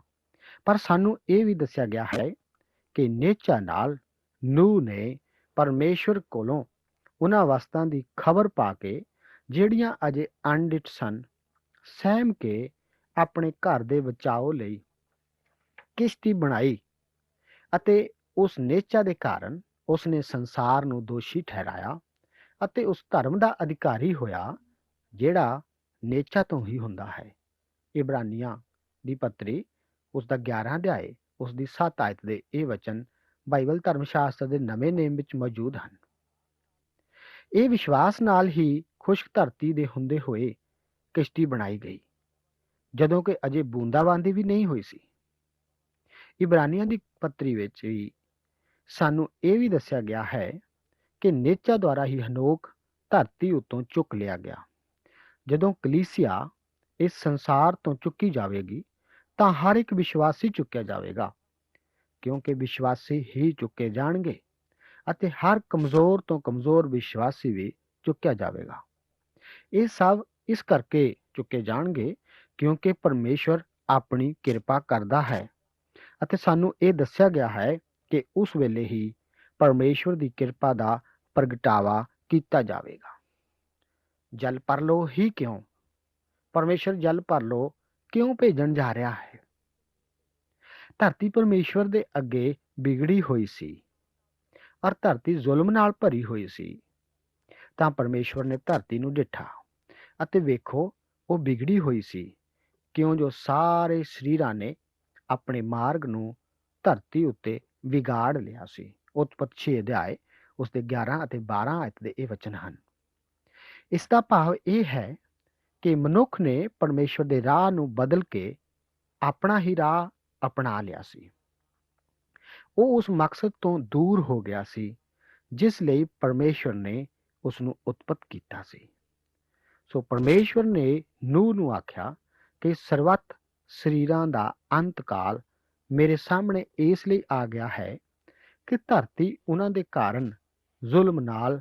ਪਰ ਸਾਨੂੰ ਇਹ ਵੀ ਦੱਸਿਆ ਗਿਆ ਹੈ ਕਿ ਨੇਚਾ ਨਾਲ ਨੂਹ ਨੇ ਪਰਮੇਸ਼ਵਰ ਕੋਲੋਂ ਉਹਨਾਂ ਵਸਤਾਂ ਦੀ ਖਬਰ ਪਾ ਕੇ ਜਿਹੜੀਆਂ ਅਜੇ ਅਣਡਿੱਠ ਸਨ, ਸਹਿਮ ਕੇ ਆਪਣੇ ਘਰ ਦੇ ਬਚਾਓ ਲਈ ਕਿਸ਼ਤੀ ਬਣਾਈ ਅਤੇ ਉਸ ਨੇਚਾ ਦੇ ਕਾਰਨ ਉਸਨੇ ਸੰਸਾਰ ਨੂੰ ਦੋਸ਼ੀ ਠਹਿਰਾਇਆ ਅਤੇ ਉਸ ਧਰਮ ਦਾ ਅਧਿਕਾਰੀ ਹੋਇਆ ਜਿਹੜਾ ਨੇਚਾ ਤੋਂ ਹੀ ਹੁੰਦਾ ਹੈ। ਇਬਰਾਨੀਆਂ ਦੀ ਪੱਤਰੀ ਉਸ ਦਾ 11 ਅਧਿਆਏ ਉਸ ਦੀ 7 ਆਇਤ ਦੇ ਇਹ ਵਚਨ ਬਾਈਬਲ ਧਰਮ ਸ਼ਾਸਤਰ ਦੇ ਨਵੇਂ ਨੇਮ ਵਿੱਚ ਮੌਜੂਦ ਹਨ। ਇਹ ਵਿਸ਼ਵਾਸ ਨਾਲ ਹੀ ਖੁਸ਼ਕ ਧਰਤੀ ਦੇ ਹੁੰਦੇ ਹੋਏ ਕਿਸ਼ਤੀ ਬਣਾਈ ਗਈ, ਜਦੋਂ ਕਿ ਅਜੇ ਬੂੰਦਾਬਾਂਦੀ ਵੀ ਨਹੀਂ ਹੋਈ ਸੀ। ਇਬਰਾਨੀਆਂ ਦੀ ਪੱਤਰੀ ਵਿੱਚ ਵੀ ਸਾਨੂੰ ਇਹ ਵੀ ਦੱਸਿਆ ਗਿਆ ਹੈ ਕਿ ਨੇਚਾ ਦੁਆਰਾ ਹੀ ਹਨੋਕ ਧਰਤੀ ਉੱਤੋਂ ਚੁੱਕ ਲਿਆ ਗਿਆ। ਜਦੋਂ ਕਲੀਸਿਆ ਇਸ ਸੰਸਾਰ ਤੋਂ ਚੁੱਕੀ ਜਾਵੇਗੀ ਤਾਂ ਹਰ ਇੱਕ ਵਿਸ਼ਵਾਸੀ ਚੁੱਕਿਆ ਜਾਵੇਗਾ, ਕਿਉਂਕਿ ਵਿਸ਼ਵਾਸੀ ਹੀ ਚੁੱਕੇ ਜਾਣਗੇ ਅਤੇ ਹਰ ਕਮਜ਼ੋਰ ਤੋਂ ਕਮਜ਼ੋਰ ਵਿਸ਼ਵਾਸੀ ਵੀ ਚੁੱਕਿਆ ਜਾਵੇਗਾ। ਇਹ ਸਭ ਇਸ ਕਰਕੇ ਚੁੱਕੇ ਜਾਣਗੇ ਕਿਉਂਕਿ ਪਰਮੇਸ਼ਵਰ ਆਪਣੀ ਕਿਰਪਾ ਕਰਦਾ ਹੈ ਅਤੇ ਸਾਨੂੰ ਇਹ ਦੱਸਿਆ ਗਿਆ ਹੈ ਕਿ ਉਸ ਵੇਲੇ ਹੀ ਪਰਮੇਸ਼ਵਰ ਦੀ ਕਿਰਪਾ ਦਾ ਪ੍ਰਗਟਾਵਾ ਕੀਤਾ ਜਾਵੇਗਾ। ਜਲ ਪਰਲੋਹ ਹੀ ਕਿਉਂ? ਪਰਮੇਸ਼ਵਰ ਜਲ ਪਰਲੋਹ ਕਿਉਂ ਭੇਜਣ ਜਾ ਰਿਹਾ ਹੈ? ਧਰਤੀ ਪਰਮੇਸ਼ਵਰ ਦੇ ਅੱਗੇ ਵਿਗੜੀ ਹੋਈ ਸੀ ਔਰ ਧਰਤੀ ਜ਼ੁਲਮ ਨਾਲ ਭਰੀ ਹੋਈ ਸੀ। ਤਾਂ ਪਰਮੇਸ਼ਵਰ ਨੇ ਧਰਤੀ ਨੂੰ ਡਿੱਠਾ ਅਤੇ ਵੇਖੋ ਉਹ ਵਿਗੜੀ ਹੋਈ ਸੀ, ਕਿਉਂ ਜੋ ਸਾਰੇ ਸਰੀਰਾਂ ਨੇ ਆਪਣੇ ਮਾਰਗ ਨੂੰ ਧਰਤੀ ਉੱਤੇ ਵਿਗਾੜ ਲਿਆ ਸੀ। ਉਤਪਤ 6 ਅਧਿਆਏ ਉਸ ਦੇ 11 ਅਤੇ 12 ਆਇਤ ਦੇ ਇਹ ਵਚਨ ਹਨ। ਇਸ ਦਾ ਭਾਵ ਇਹ ਹੈ ਕਿ ਮਨੁੱਖ ਨੇ ਪਰਮੇਸ਼ਵਰ ਦੇ ਰਾਹ ਨੂੰ ਬਦਲ ਕੇ ਆਪਣਾ ਹੀ ਰਾਹ ਅਪਣਾ ਲਿਆ ਸੀ। ਉਹ ਉਸ ਮਕਸਦ ਤੋਂ ਦੂਰ ਹੋ ਗਿਆ ਸੀ ਜਿਸ ਲਈ ਪਰਮੇਸ਼ਵਰ ਨੇ ਉਸ ਨੂੰ ਉਤਪਤ ਕੀਤਾ ਸੀ। ਸੋ ਪਰਮੇਸ਼ਵਰ ਨੇ ਨੂਹ ਨੂੰ ਆਖਿਆ ਕਿ ਸਰਵਤ ਸਰੀਰਾਂ ਦਾ ਅੰਤ ਕਾਲ ਮੇਰੇ ਸਾਹਮਣੇ ਇਸ ਲਈ ਆ ਗਿਆ ਹੈ ਕਿ ਧਰਤੀ ਉਹਨਾਂ ਦੇ ਕਾਰਨ ਜ਼ੁਲਮ ਨਾਲ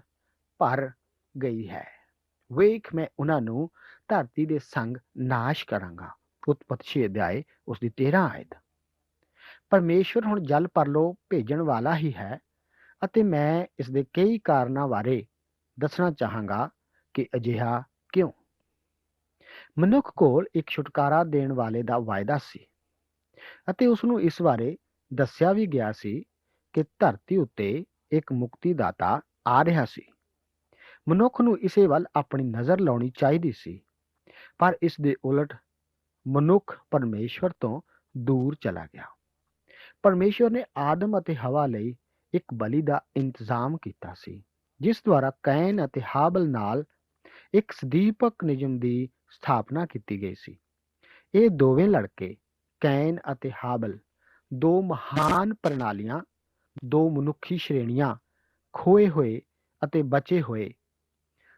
ਭਰ ਗਈ ਹੈ। ਵੇਖ, ਮੈਂ ਉਹਨਾਂ ਨੂੰ ਧਰਤੀ ਦੇ ਸੰਗ ਨਾਸ਼ ਕਰਾਂਗਾ। ਉਤਪਤ 6 ਅਧਿਆਏ ਉਸ ਦੀ 13 ਆਇਤ। ਪਰਮੇਸ਼ਵਰ ਹੁਣ ਜਲ ਪਰਲੋਹ ਭੇਜਣ ਵਾਲਾ ਹੀ ਹੈ ਅਤੇ ਮੈਂ ਇਸ ਦੇ ਕਈ ਕਾਰਨਾਂ ਬਾਰੇ ਦੱਸਣਾ ਚਾਹਾਂਗਾ ਕਿ ਅਜਿਹਾ ਕਿਉਂ। ਮਨੁੱਖ ਕੋਲ ਇੱਕ ਛੁਟਕਾਰਾ ਦੇਣ ਵਾਲੇ ਦਾ ਵਾਅਦਾ ਸੀ ਅਤੇ ਉਸ ਨੂੰ ਇਸ ਬਾਰੇ ਦੱਸਿਆ ਵੀ ਗਿਆ ਸੀ ਕਿ ਧਰਤੀ ਉੱਤੇ ਇੱਕ ਮੁਕਤੀਦਾਤਾ ਆ ਰਿਹਾ ਸੀ। ਮਨੁੱਖ ਨੂੰ ਇਸੇ ਵੱਲ ਆਪਣੀ ਨਜ਼ਰ ਲਾਉਣੀ ਚਾਹੀਦੀ ਸੀ, ਪਰ ਇਸ ਦੇ ਉਲਟ ਮਨੁੱਖ ਪਰਮੇਸ਼ਵਰ ਤੋਂ ਦੂਰ ਚਲਾ ਗਿਆ। ਪਰਮੇਸ਼ਵਰ ਨੇ ਆਦਮ ਅਤੇ ਹਵਾ ਲਈ ਇੱਕ ਬਲੀ ਦਾ ਇੰਤਜ਼ਾਮ ਕੀਤਾ ਸੀ, ਜਿਸ ਦੁਆਰਾ ਕੈਨ ਅਤੇ ਹਾਬਲ ਨਾਲ ਇੱਕ ਸਦੀਪਕ ਨਿਯਮ ਦੀ ਸਥਾਪਨਾ ਕੀਤੀ ਗਈ ਸੀ। ਇਹ ਦੋਵੇਂ ਲੜਕੇ ਕੈਨ ਅਤੇ ਹਾਬਲ ਦੋ ਮਹਾਨ ਪ੍ਰਣਾਲੀਆਂ, ਦੋ ਮਨੁੱਖੀ ਸ਼੍ਰੇਣੀਆਂ, ਖੋਏ ਹੋਏ ਅਤੇ ਬਚੇ ਹੋਏ,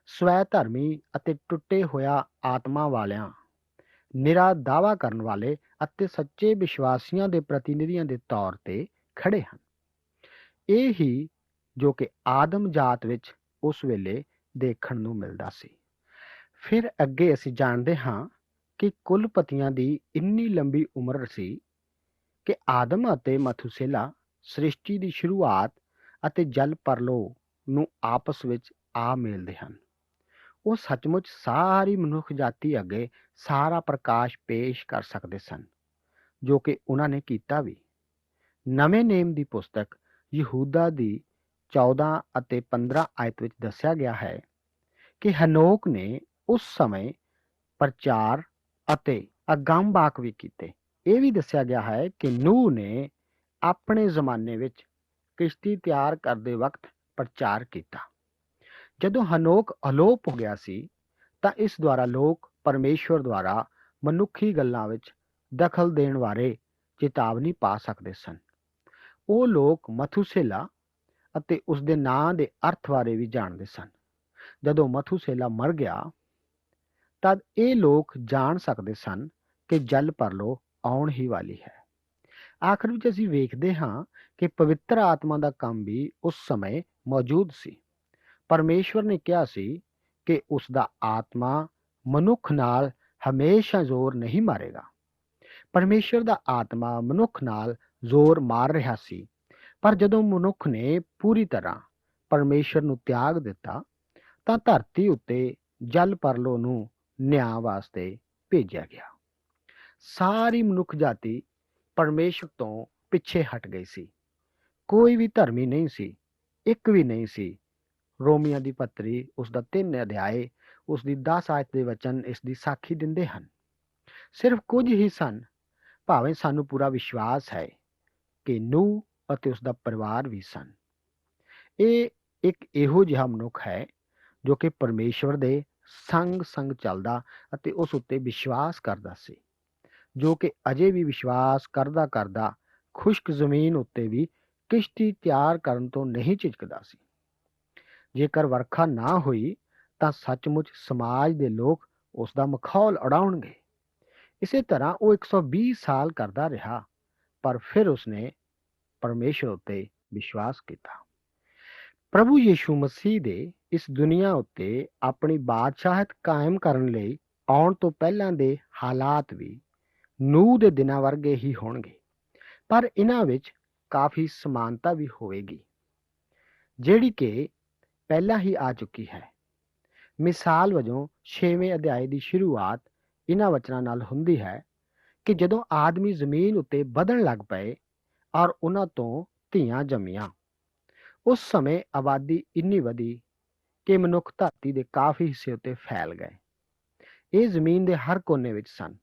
ਸਵੈ ਧਰਮੀ ਅਤੇ ਟੁੱਟੇ ਹੋਇਆ ਆਤਮਾ ਵਾਲਿਆਂ, ਨਿਰਾ ਦਾਅਵਾ ਕਰਨ ਵਾਲੇ ਅਤੇ ਸੱਚੇ ਵਿਸ਼ਵਾਸੀਆਂ ਦੇ ਪ੍ਰਤੀਨਿਧੀਆਂ ਦੇ ਤੌਰ ਤੇ ਖੜੇ ਹਨ। ਇਹ ਹੀ ਜੋ ਕਿ ਆਦਮ ਜਾਤ ਵਿੱਚ ਉਸ ਵੇਲੇ ਦੇਖਣ ਨੂੰ ਮਿਲਦਾ ਸੀ। ਫਿਰ ਅੱਗੇ ਅਸੀਂ ਜਾਣਦੇ ਹਾਂ ਕਿ ਕੁਲਪਤੀਆਂ ਦੀ ਇੰਨੀ ਲੰਬੀ ਉਮਰ ਸੀ ਕਿ ਆਦਮ ਅਤੇ ਮਥੂਸੇਲਾ ਸ੍ਰਿਸ਼ਟੀ ਦੀ ਸ਼ੁਰੂਆਤ ਅਤੇ ਜਲ ਪਰਲੋ ਨੂੰ ਆਪਸ ਵਿੱਚ ਆ ਮਿਲਦੇ ਹਨ। ਉਹ ਸੱਚਮੁੱਚ ਸਾਰੀ ਮਨੁੱਖ ਜਾਤੀ ਅੱਗੇ ਸਾਰਾ ਪ੍ਰਕਾਸ਼ ਪੇਸ਼ ਕਰ ਸਕਦੇ ਸਨ, ਜੋ ਕਿ ਉਹਨਾਂ ਨੇ ਕੀਤਾ ਵੀ। ਨਵੇਂ ਨੇਮ ਦੀ ਪੁਸਤਕ ਯਹੂਦਾ ਦੀ 14 ਅਤੇ 15 ਆਇਤ ਵਿੱਚ ਦੱਸਿਆ ਗਿਆ ਹੈ ਕਿ ਹਨੋਕ ਨੇ ਉਸ ਸਮੇਂ ਪ੍ਰਚਾਰ ਅਤੇ ਅਗੰਮਵਾਕ ਵੀ ਕੀਤੇ। ਇਹ ਵੀ ਦੱਸਿਆ ਗਿਆ ਹੈ ਕਿ ਨੂਹ ਨੇ ਆਪਣੇ ਜ਼ਮਾਨੇ ਵਿੱਚ ਕਿਸ਼ਤੀ ਤਿਆਰ ਕਰਦੇ ਵਕਤ ਪ੍ਰਚਾਰ ਕੀਤਾ। ਜਦੋਂ ਹਨੋਕ ਅਲੋਪ ਹੋ ਗਿਆ ਸੀ ਤਾਂ ਇਸ ਦੁਆਰਾ ਲੋਕ ਪਰਮੇਸ਼ਵਰ ਦੁਆਰਾ ਮਨੁੱਖੀ ਗੱਲਾਂ ਵਿੱਚ ਦਖਲ ਦੇਣ ਬਾਰੇ ਚੇਤਾਵਨੀ ਪਾ ਸਕਦੇ ਸਨ। ਉਹ ਲੋਕ ਮਥੂਸੇਲਾ ਅਤੇ ਉਸ ਦੇ ਨਾਂ ਦੇ ਅਰਥ ਬਾਰੇ ਵੀ ਜਾਣਦੇ ਸਨ। ਜਦੋਂ ਮਥੂਸੇਲਾ ਮਰ ਗਿਆ ਤਦ ਇਹ ਲੋਕ ਜਾਣ ਸਕਦੇ ਸਨ ਕਿ ਜਲ ਪਰਲੋ ਆਉਣ ਹੀ ਵਾਲੀ ਹੈ। ਆਖਰ ਵਿੱਚ ਅਸੀਂ ਵੇਖਦੇ ਹਾਂ ਕਿ ਪਵਿੱਤਰ ਆਤਮਾ ਦਾ ਕੰਮ ਵੀ ਉਸ ਸਮੇਂ ਮੌਜੂਦ ਸੀ। ਪਰਮੇਸ਼ਵਰ ਨੇ ਕਿਹਾ ਸੀ ਕਿ ਉਸ ਦਾ ਆਤਮਾ ਮਨੁੱਖ ਨਾਲ ਹਮੇਸ਼ਾ ਜ਼ੋਰ ਨਹੀਂ ਮਾਰੇਗਾ। ਪਰਮੇਸ਼ਵਰ ਦਾ ਆਤਮਾ ਮਨੁੱਖ ਨਾਲ ਜ਼ੋਰ ਮਾਰ ਰਿਹਾ ਸੀ, ਪਰ ਜਦੋਂ ਮਨੁੱਖ ਨੇ ਪੂਰੀ ਤਰ੍ਹਾਂ ਪਰਮੇਸ਼ਵਰ ਨੂੰ ਤਿਆਗ ਦਿੱਤਾ ਤਾਂ ਧਰਤੀ ਉੱਤੇ ਜਲ ਪਰਲੋ ਨੂੰ ਨਿਆਂ ਵਾਸਤੇ ਭੇਜਿਆ ਗਿਆ। ਸਾਰੀ ਮਨੁੱਖ ਜਾਤੀ ਪਰਮੇਸ਼ਵਰ ਤੋਂ ਪਿੱਛੇ ਹਟ ਗਈ ਸੀ। ਕੋਈ ਵੀ ਧਰਮੀ ਨਹੀਂ ਸੀ, ਇੱਕ ਵੀ ਨਹੀਂ ਸੀ। ਰੋਮੀਆਂ ਦੀ ਪੱਤਰੀ ਉਸ ਦਾ 3 ਅਧਿਆਏ ਉਸ ਦੀ 10 ਆਇਤ ਦੇ ਵਚਨ ਇਸ ਦੀ ਸਾਖੀ ਦਿੰਦੇ ਹਨ। ਸਿਰਫ ਕੁਝ ਹੀ ਸਨ, ਭਾਵੇਂ ਸਾਨੂੰ ਪੂਰਾ ਵਿਸ਼ਵਾਸ ਹੈ ਕਿ ਨੂਹ ਅਤੇ ਉਸ ਦਾ ਪਰਿਵਾਰ ਵੀ ਸਨ। ਇਹ ਇੱਕ ਇਹੋ ਜਿਹਾ ਮਨੁੱਖ ਹੈ ਜੋ ਕਿ ਪਰਮੇਸ਼ਵਰ ਦੇ ਸੰਗ ਸੰਗ ਚੱਲਦਾ ਅਤੇ ਉਸ ਉੱਤੇ ਵਿਸ਼ਵਾਸ ਕਰਦਾ ਸੀ, ਜੋ ਕਿ ਅਜੇ ਵੀ ਵਿਸ਼ਵਾਸ ਕਰਦਾ ਕਰਦਾ ਖੁਸ਼ਕ ਜ਼ਮੀਨ ਉੱਤੇ ਵੀ ਕਿਸ਼ਤੀ ਤਿਆਰ ਕਰਨ ਤੋਂ ਨਹੀਂ ਝਿਜਕਦਾ ਸੀ। ਜੇਕਰ ਵਰਖਾ ਨਾ ਹੋਈ ਤਾਂ ਸੱਚਮੁੱਚ ਸਮਾਜ ਦੇ ਲੋਕ ਉਸ ਦਾ ਮਖੌਲ ਉਡਾਉਣਗੇ। ਇਸੇ ਤਰ੍ਹਾਂ ਉਹ 120 ਸਾਲ ਕਰਦਾ ਰਿਹਾ, ਪਰ ਫਿਰ ਉਸਨੇ ਪਰਮੇਸ਼ਵਰ ਉੱਤੇ ਵਿਸ਼ਵਾਸ ਕੀਤਾ। ਪ੍ਰਭੂ ਯੀਸ਼ੂ ਮਸੀਹ ਦੇ ਇਸ ਦੁਨੀਆ ਉੱਤੇ ਆਪਣੀ ਬਾਦਸ਼ਾਹਤ ਕਾਇਮ ਕਰਨ ਲਈ ਆਉਣ ਤੋਂ ਪਹਿਲਾਂ ਦੇ ਹਾਲਾਤ ਵੀ ਨੂਹ ਦੇ ਦਿਨਾਂ ਵਰਗੇ ਹੀ ਹੋਣਗੇ, ਪਰ ਇਹਨਾਂ ਵਿੱਚ ਕਾਫੀ ਸਮਾਨਤਾ ਵੀ ਹੋਵੇਗੀ, ਜਿਹੜੀ ਕਿ ਪਹਿਲਾਂ ਹੀ ਆ ਚੁੱਕੀ ਹੈ। ਮਿਸਾਲ ਵਜੋਂ 6ਵੇਂ ਅਧਿਆਏ ਦੀ ਸ਼ੁਰੂਆਤ ਇਹਨਾਂ ਵਚਨਾਂ ਨਾਲ ਹੁੰਦੀ ਹੈ ਕਿ ਜਦੋਂ ਆਦਮੀ ਜ਼ਮੀਨ ਉੱਤੇ ਵਧਣ ਲੱਗ ਪਏ ਔਰ ਉਹਨਾਂ ਤੋਂ ਧੀਆਂ ਜੰਮੀਆਂ, ਉਸ ਸਮੇਂ ਆਬਾਦੀ ਇੰਨੀ ਵਧੀ ਕਿ ਮਨੁੱਖ ਧਰਤੀ ਦੇ ਕਾਫੀ ਹਿੱਸੇ ਉੱਤੇ ਫੈਲ ਗਏ। ਇਹ ਜ਼ਮੀਨ ਦੇ ਹਰ ਕੋਨੇ ਵਿੱਚ ਸਨ।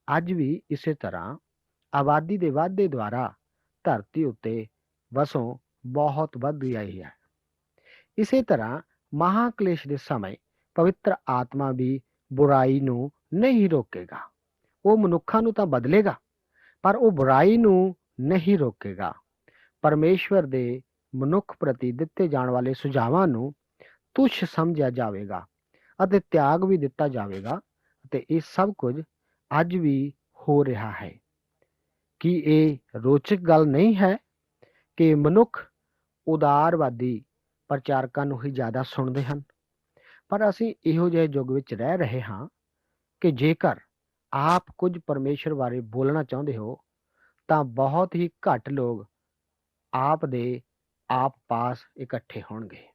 ਅੱਜ ਵੀ ਇਸੇ ਤਰ੍ਹਾਂ ਆਬਾਦੀ ਦੇ ਵਾਧੇ ਦੁਆਰਾ ਧਰਤੀ ਉੱਤੇ ਵਸੋਂ ਬਹੁਤ ਵੱਧ ਰਹੀ ਹੈ। ਇਸੇ ਤਰ੍ਹਾਂ ਮਹਾਕਲੇਸ਼ ਦੇ ਸਮੇਂ ਪਵਿੱਤਰ ਆਤਮਾ ਵੀ ਬੁਰਾਈ ਨੂੰ ਨਹੀਂ ਰੋਕੇਗਾ। ਉਹ ਮਨੁੱਖਾਂ ਨੂੰ ਤਾਂ ਬਦਲੇਗਾ, ਪਰ ਉਹ ਬੁਰਾਈ ਨੂੰ ਨਹੀਂ ਰੋਕੇਗਾ। ਪਰਮੇਸ਼ਵਰ ਦੇ ਮਨੁੱਖ ਪ੍ਰਤੀ ਦਿੱਤੇ ਜਾਣ ਵਾਲੇ ਸੁਝਾਵਾਂ ਨੂੰ ਤੁੱਛ ਸਮਝਿਆ ਜਾਵੇਗਾ ਅਤੇ ਤਿਆਗ ਵੀ ਦਿੱਤਾ ਜਾਵੇਗਾ, ਅਤੇ ਇਹ ਸਭ ਕੁਝ ਅੱਜ ਵੀ ਹੋ ਰਿਹਾ ਹੈ। ਕੀ ਇਹ ਰੋਚਕ ਗੱਲ ਨਹੀਂ ਹੈ ਕਿ ਮਨੁੱਖ ਉਦਾਰਵਾਦੀ ਪ੍ਰਚਾਰਕਾਂ ਨੂੰ ਹੀ ਜ਼ਿਆਦਾ ਸੁਣਦੇ ਹਨ? ਪਰ ਅਸੀਂ ਇਹੋ ਜਿਹੇ ਯੁੱਗ ਵਿੱਚ ਰਹਿ ਰਹੇ ਹਾਂ ਕਿ ਜੇਕਰ ਆਪ ਕੁਝ ਪਰਮੇਸ਼ਰ ਬਾਰੇ ਬੋਲਣਾ ਚਾਹੁੰਦੇ ਹੋ ਤਾਂ ਬਹੁਤ ਹੀ ਘੱਟ ਲੋਕ ਆਪ ਦੇ ਆਪ ਪਾਸ ਇਕੱਠੇ ਹੋਣਗੇ।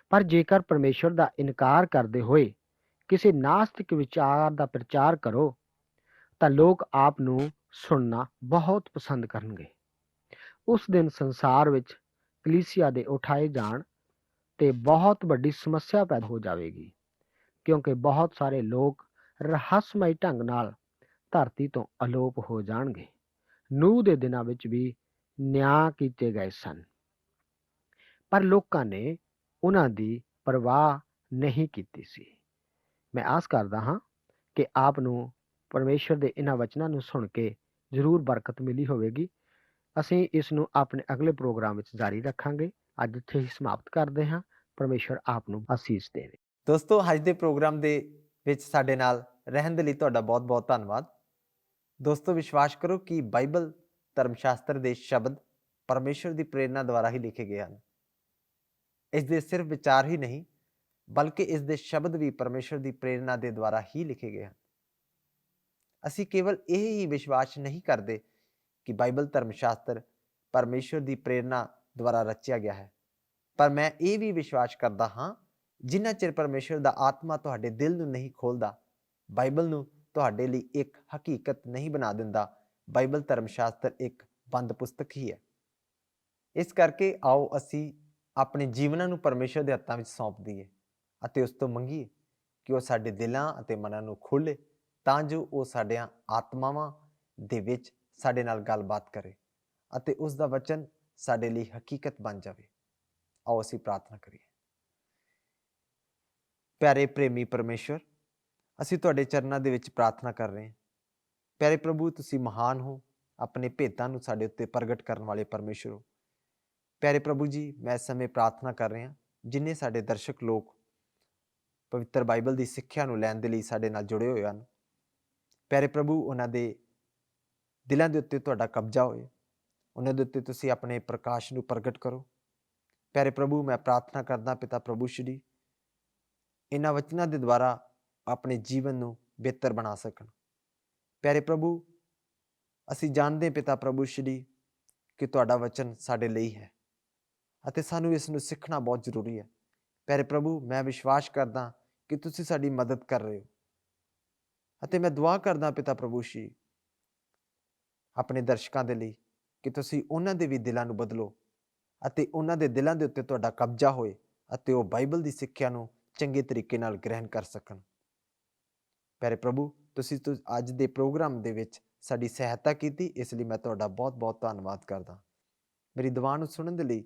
ਪਰ ਜੇਕਰ ਪਰਮੇਸ਼ਰ ਦਾ ਇਨਕਾਰ ਕਰਦੇ ਹੋਏ ਕਿਸੇ ਨਾਸਤਿਕ ਵਿਚਾਰ ਦਾ ਪ੍ਰਚਾਰ ਕਰੋ ਤਾਂ ਲੋਕ ਆਪ ਨੂੰ ਸੁਣਨਾ ਬਹੁਤ ਪਸੰਦ ਕਰਨਗੇ। ਉਸ ਦਿਨ ਸੰਸਾਰ ਵਿੱਚ ਕਲੀਸਿਆ ਦੇ ਉਠਾਏ ਜਾਣ ਤੇ ਬਹੁਤ ਵੱਡੀ ਸਮੱਸਿਆ ਪੈਦਾ ਹੋ ਜਾਵੇਗੀ, ਕਿਉਂਕਿ ਬਹੁਤ ਸਾਰੇ ਲੋਕ ਰਹੱਸਮਈ ਢੰਗ ਨਾਲ ਧਰਤੀ ਤੋਂ ਅਲੋਪ ਹੋ ਜਾਣਗੇ। ਨੂਹ ਦੇ ਦਿਨਾਂ ਵਿੱਚ ਵੀ ਨਿਆਂ ਕੀਤੇ ਗਏ ਸਨ, ਪਰ ਲੋਕਾਂ ਨੇ ਉਹਨਾਂ ਦੀ ਪਰਵਾਹ ਨਹੀਂ ਕੀਤੀ ਸੀ। ਮੈਂ ਆਸ ਕਰਦਾ ਹਾਂ ਕਿ ਆਪ ਨੂੰ ਪਰਮੇਸ਼ਰ ਦੇ ਇਹਨਾਂ ਵਚਨਾਂ ਨੂੰ ਸੁਣ ਕੇ ਜ਼ਰੂਰ ਬਰਕਤ ਮਿਲੀ ਹੋਵੇਗੀ। ਅਸੀਂ ਇਸ ਨੂੰ ਆਪਣੇ ਅਗਲੇ ਪ੍ਰੋਗਰਾਮ ਵਿੱਚ ਜਾਰੀ ਰੱਖਾਂਗੇ। ਅੱਜ ਇੱਥੇ ਹੀ ਸਮਾਪਤ ਕਰਦੇ ਹਾਂ। ਪਰਮੇਸ਼ਰ ਆਪ ਨੂੰ ਅਸੀਸ ਦੇਵੇ। ਦੋਸਤੋ, ਅੱਜ ਦੇ ਪ੍ਰੋਗਰਾਮ ਦੇ ਵਿੱਚ ਸਾਡੇ ਨਾਲ ਰਹਿਣ ਦੇ ਲਈ ਤੁਹਾਡਾ ਬਹੁਤ-ਬਹੁਤ ਧੰਨਵਾਦ। ਦੋਸਤੋ, ਵਿਸ਼ਵਾਸ ਕਰੋ ਕਿ ਬਾਈਬਲ ਧਰਮ ਸ਼ਾਸਤਰ ਦੇ ਸ਼ਬਦ ਪਰਮੇਸ਼ਰ ਦੀ ਪ੍ਰੇਰਨਾ ਦੁਆਰਾ ਹੀ ਲਿਖੇ ਗਏ ਹਨ। ਇਸ ਦੇ ਸਿਰਫ ਵਿਚਾਰ ਹੀ ਨਹੀਂ, ਬਲਕਿ ਇਸ ਦੇ ਸ਼ਬਦ ਵੀ ਪਰਮੇਸ਼ਰ ਦੀ ਪ੍ਰੇਰਨਾ ਦੇ ਦੁਆਰਾ ਹੀ ਲਿਖੇ ਗਏ ਹਨ। ਅਸੀਂ ਕੇਵਲ ਇਹ ਹੀ ਵਿਸ਼ਵਾਸ ਨਹੀਂ ਕਰਦੇ ਕਿ ਬਾਈਬਲ ਧਰਮ ਸ਼ਾਸਤਰ ਪਰਮੇਸ਼ਰ ਦੀ ਪ੍ਰੇਰਨਾ ਦੁਆਰਾ ਰਚਿਆ ਗਿਆ ਹੈ, ਪਰ ਮੈਂ ਇਹ ਵੀ ਵਿਸ਼ਵਾਸ ਕਰਦਾ ਹਾਂ, ਜਿੰਨਾ ਚਿਰ ਪਰਮੇਸ਼ਰ ਦਾ ਆਤਮਾ ਤੁਹਾਡੇ ਦਿਲ ਨੂੰ ਨਹੀਂ ਖੋਲ੍ਹਦਾ, ਬਾਈਬਲ ਨੂੰ ਤੁਹਾਡੇ ਲਈ ਇੱਕ ਹਕੀਕਤ ਨਹੀਂ ਬਣਾ ਦਿੰਦਾ, ਬਾਈਬਲ ਧਰਮ ਸ਼ਾਸਤਰ ਇੱਕ ਬੰਦ ਪੁਸਤਕ ਹੀ ਹੈ। ਇਸ ਕਰਕੇ ਆਓ ਅਸੀਂ ਆਪਣੇ ਜੀਵਨਾਂ ਨੂੰ ਪਰਮੇਸ਼ਰ ਦੇ ਹੱਥਾਂ ਵਿੱਚ ਸੌਂਪ ਦਈਏ ਅਤੇ ਉਸ ਤੋਂ ਮੰਗੀਏ ਕਿ ਉਹ ਸਾਡੇ ਦਿਲਾਂ ਅਤੇ ਮਨਾਂ ਨੂੰ ਖੋਲ੍ਹੇ, ਤਾਂ ਜੋ ਉਹ ਸਾਡੀਆਂ ਆਤਮਾਵਾਂ ਦੇ ਵਿੱਚ ਸਾਡੇ ਨਾਲ ਗੱਲਬਾਤ ਕਰੇ ਅਤੇ ਉਸ ਦਾ ਵਚਨ ਸਾਡੇ ਲਈ ਹਕੀਕਤ ਬਣ ਜਾਵੇ। ਆਓ ਅਸੀਂ ਪ੍ਰਾਰਥਨਾ ਕਰੀਏ। ਪਿਆਰੇ ਪ੍ਰੇਮੀ ਪਰਮੇਸ਼ਰ, ਅਸੀਂ ਤੁਹਾਡੇ ਚਰਨਾਂ ਦੇ ਵਿੱਚ ਪ੍ਰਾਰਥਨਾ ਕਰ ਰਹੇ ਹਾਂ। ਪਿਆਰੇ ਪ੍ਰਭੂ, ਤੁਸੀਂ ਮਹਾਨ ਹੋ, ਆਪਣੇ ਭੇਤਾਂ ਨੂੰ ਸਾਡੇ ਉੱਤੇ ਪ੍ਰਗਟ ਕਰਨ ਵਾਲੇ ਪਰਮੇਸ਼ਰ ਹੋ। ਪਿਆਰੇ ਪ੍ਰਭੂ ਜੀ, ਮੈਂ ਇਸ ਸਮੇਂ ਪ੍ਰਾਰਥਨਾ ਕਰ ਰਿਹਾ, ਜਿੰਨੇ ਸਾਡੇ ਦਰਸ਼ਕ ਲੋਕ ਪਵਿੱਤਰ ਬਾਈਬਲ ਦੀ ਸਿੱਖਿਆ ਨੂੰ ਲੈਣ ਦੇ ਲਈ ਸਾਡੇ ਨਾਲ ਜੁੜੇ ਹੋਏ ਹਨ, ਪਿਆਰੇ ਪ੍ਰਭੂ, ਉਹਨਾਂ ਦੇ ਦਿਲਾਂ ਦੇ ਉੱਤੇ ਤੁਹਾਡਾ ਕਬਜ਼ਾ ਹੋਏ, ਉਹਨਾਂ ਦੇ ਉੱਤੇ ਤੁਸੀਂ ਆਪਣੇ ਪ੍ਰਕਾਸ਼ ਨੂੰ ਪ੍ਰਗਟ ਕਰੋ। ਪਿਆਰੇ ਪ੍ਰਭੂ, ਮੈਂ ਪ੍ਰਾਰਥਨਾ ਕਰਦਾ ਪਿਤਾ ਪ੍ਰਭੂ ਸ਼੍ਰੀ, ਇਹਨਾਂ ਵਚਨਾਂ ਦੇ ਦੁਆਰਾ ਆਪਣੇ ਜੀਵਨ ਨੂੰ ਬਿਹਤਰ ਬਣਾ ਸਕਣ। ਪਿਆਰੇ ਪ੍ਰਭੂ, ਅਸੀਂ ਜਾਣਦੇ ਪਿਤਾ ਪ੍ਰਭੂ ਸ਼੍ਰੀ ਕਿ ਤੁਹਾਡਾ ਵਚਨ ਸਾਡੇ ਲਈ ਹੈ ਅਤੇ ਸਾਨੂੰ ਇਸ ਨੂੰ ਸਿੱਖਣਾ ਬਹੁਤ ਜ਼ਰੂਰੀ ਹੈ। ਪਿਆਰੇ ਪ੍ਰਭੂ, ਮੈਂ ਵਿਸ਼ਵਾਸ ਕਰਦਾ ਕਿ ਤੁਸੀਂ ਸਾਡੀ ਮਦਦ ਕਰ ਰਹੇ ਹੋ ਅਤੇ ਮੈਂ ਦੁਆ ਕਰਦਾ ਪਿਤਾ ਪ੍ਰਭੂ ਸ਼੍ਰੀ ਆਪਣੇ ਦਰਸ਼ਕਾਂ ਦੇ ਲਈ ਕਿ ਤੁਸੀਂ ਉਹਨਾਂ ਦੇ ਵੀ ਦਿਲਾਂ ਨੂੰ ਬਦਲੋ ਅਤੇ ਉਹਨਾਂ ਦੇ ਦਿਲਾਂ ਦੇ ਉੱਤੇ ਤੁਹਾਡਾ ਕਬਜ਼ਾ ਹੋਏ ਅਤੇ ਉਹ ਬਾਈਬਲ ਦੀ ਸਿੱਖਿਆ ਨੂੰ ਚੰਗੇ ਤਰੀਕੇ ਨਾਲ ਗ੍ਰਹਿਣ ਕਰ ਸਕਣ। ਪਿਆਰੇ ਪ੍ਰਭੂ, ਤੁਸੀਂ ਅੱਜ ਦੇ ਪ੍ਰੋਗਰਾਮ ਦੇ ਵਿੱਚ ਸਾਡੀ ਸਹਾਇਤਾ ਕੀਤੀ, ਇਸ ਲਈ ਮੈਂ ਤੁਹਾਡਾ ਬਹੁਤ-ਬਹੁਤ ਧੰਨਵਾਦ ਕਰਦਾ। ਮੇਰੀ ਦੁਆ ਨੂੰ ਸੁਣਨ ਦੇ ਲਈ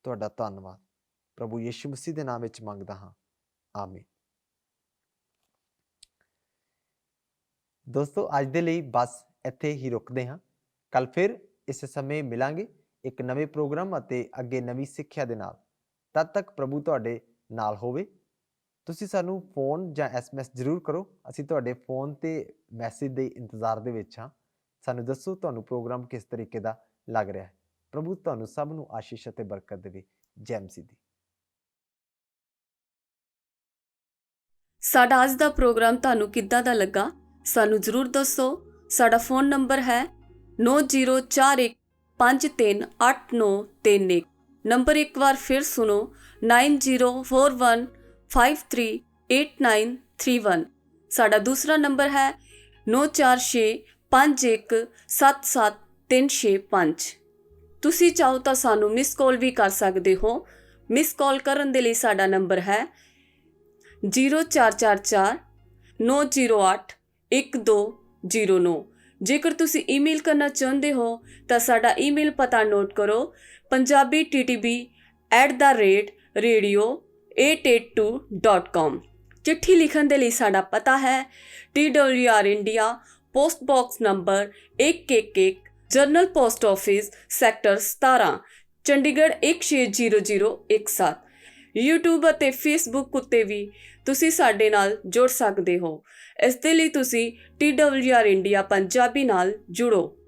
ਤੁਹਾਡਾ ਧੰਨਵਾਦ। ਪ੍ਰਭੂ ਯਿਸੂ ਮਸੀਹ ਦੇ ਨਾਮ ਵਿੱਚ ਮੰਗਦਾ ਹਾਂ, ਆਮੀਨ। ਦੋਸਤੋ, ਅੱਜ ਦੇ ਲਈ ਬਸ ਇੱਥੇ ਹੀ ਰੁਕਦੇ ਹਾਂ। ਕੱਲ ਫਿਰ ਇਸ ਸਮੇਂ ਮਿਲਾਂਗੇ ਇੱਕ ਨਵੇਂ ਪ੍ਰੋਗਰਾਮ ਅਤੇ ਅੱਗੇ ਨਵੀਂ ਸਿੱਖਿਆ ਦੇ ਨਾਲ। ਤਦ ਤੱਕ ਪ੍ਰਭੂ ਤੁਹਾਡੇ ਨਾਲ ਹੋਵੇ। ਤੁਸੀਂ ਸਾਨੂੰ ਫੋਨ ਜਾਂ SMS ਜ਼ਰੂਰ ਕਰੋ। ਅਸੀਂ ਤੁਹਾਡੇ ਫੋਨ ਤੇ ਮੈਸੇਜ ਦੇ ਇੰਤਜ਼ਾਰ ਦੇ ਵਿੱਚ ਹਾਂ। ਸਾਨੂੰ ਦੱਸੋ ਤੁਹਾਨੂੰ ਪ੍ਰੋਗਰਾਮ ਕਿਸ ਤਰੀਕੇ ਦਾ ਲੱਗ ਰਿਹਾ ਹੈ। ਪ੍ਰਭੂ ਤੁਹਾਨੂੰ ਸਭ ਨੂੰ ਆਸ਼ੀਸ਼ ਅਤੇ ਬਰਕਤ ਦੇਵੇ। ਜੈ ਮਸੀਹ ਦੀ। ਸਾਡਾ ਅੱਜ ਦਾ ਪ੍ਰੋਗਰਾਮ ਤੁਹਾਨੂੰ ਕਿੱਦਾਂ ਦਾ ਲੱਗਾ, ਸਾਨੂੰ ਜ਼ਰੂਰ ਦੱਸੋ। ਸਾਡਾ ਫੋਨ ਨੰਬਰ ਹੈ 9041538931। ਨੰਬਰ ਇੱਕ ਵਾਰ ਫਿਰ ਸੁਣੋ, 9041538931। ਸਾਡਾ ਦੂਸਰਾ ਨੰਬਰ ਹੈ 9465177365। ਤੁਸੀਂ ਚਾਹੋ ਤਾਂ ਸਾਨੂੰ ਮਿਸ ਕਾਲ ਵੀ ਕਰ ਸਕਦੇ ਹੋ। ਮਿਸ ਕਾਲ ਕਰਨ ਦੇ ਲਈ ਸਾਡਾ ਨੰਬਰ ਹੈ 0444 908 1209। ਜੇਕਰ ਤੁਸੀਂ ਈਮੇਲ ਕਰਨਾ ਚਾਹੁੰਦੇ ਹੋ ਤਾਂ ਸਾਡਾ ਈਮੇਲ ਪਤਾ ਨੋਟ ਕਰੋ, punjabi@radio882.com। ਚਿੱਠੀ ਲਿਖਣ ਦੇ ਲਈ ਸਾਡਾ ਪਤਾ ਹੈ TWR India, post box number 111, general post office, sector 17, Chandigarh 16001। YouTube ਅਤੇ Facebook ਉੱਤੇ ਵੀ ਤੁਸੀਂ ਸਾਡੇ ਨਾਲ ਜੁੜ ਸਕਦੇ ਹੋ। ਇਸ ਦੇ ਲਈ ਤੁਸੀਂ TWR ਇੰਡੀਆ ਪੰਜਾਬੀ ਨਾਲ ਜੁੜੋ।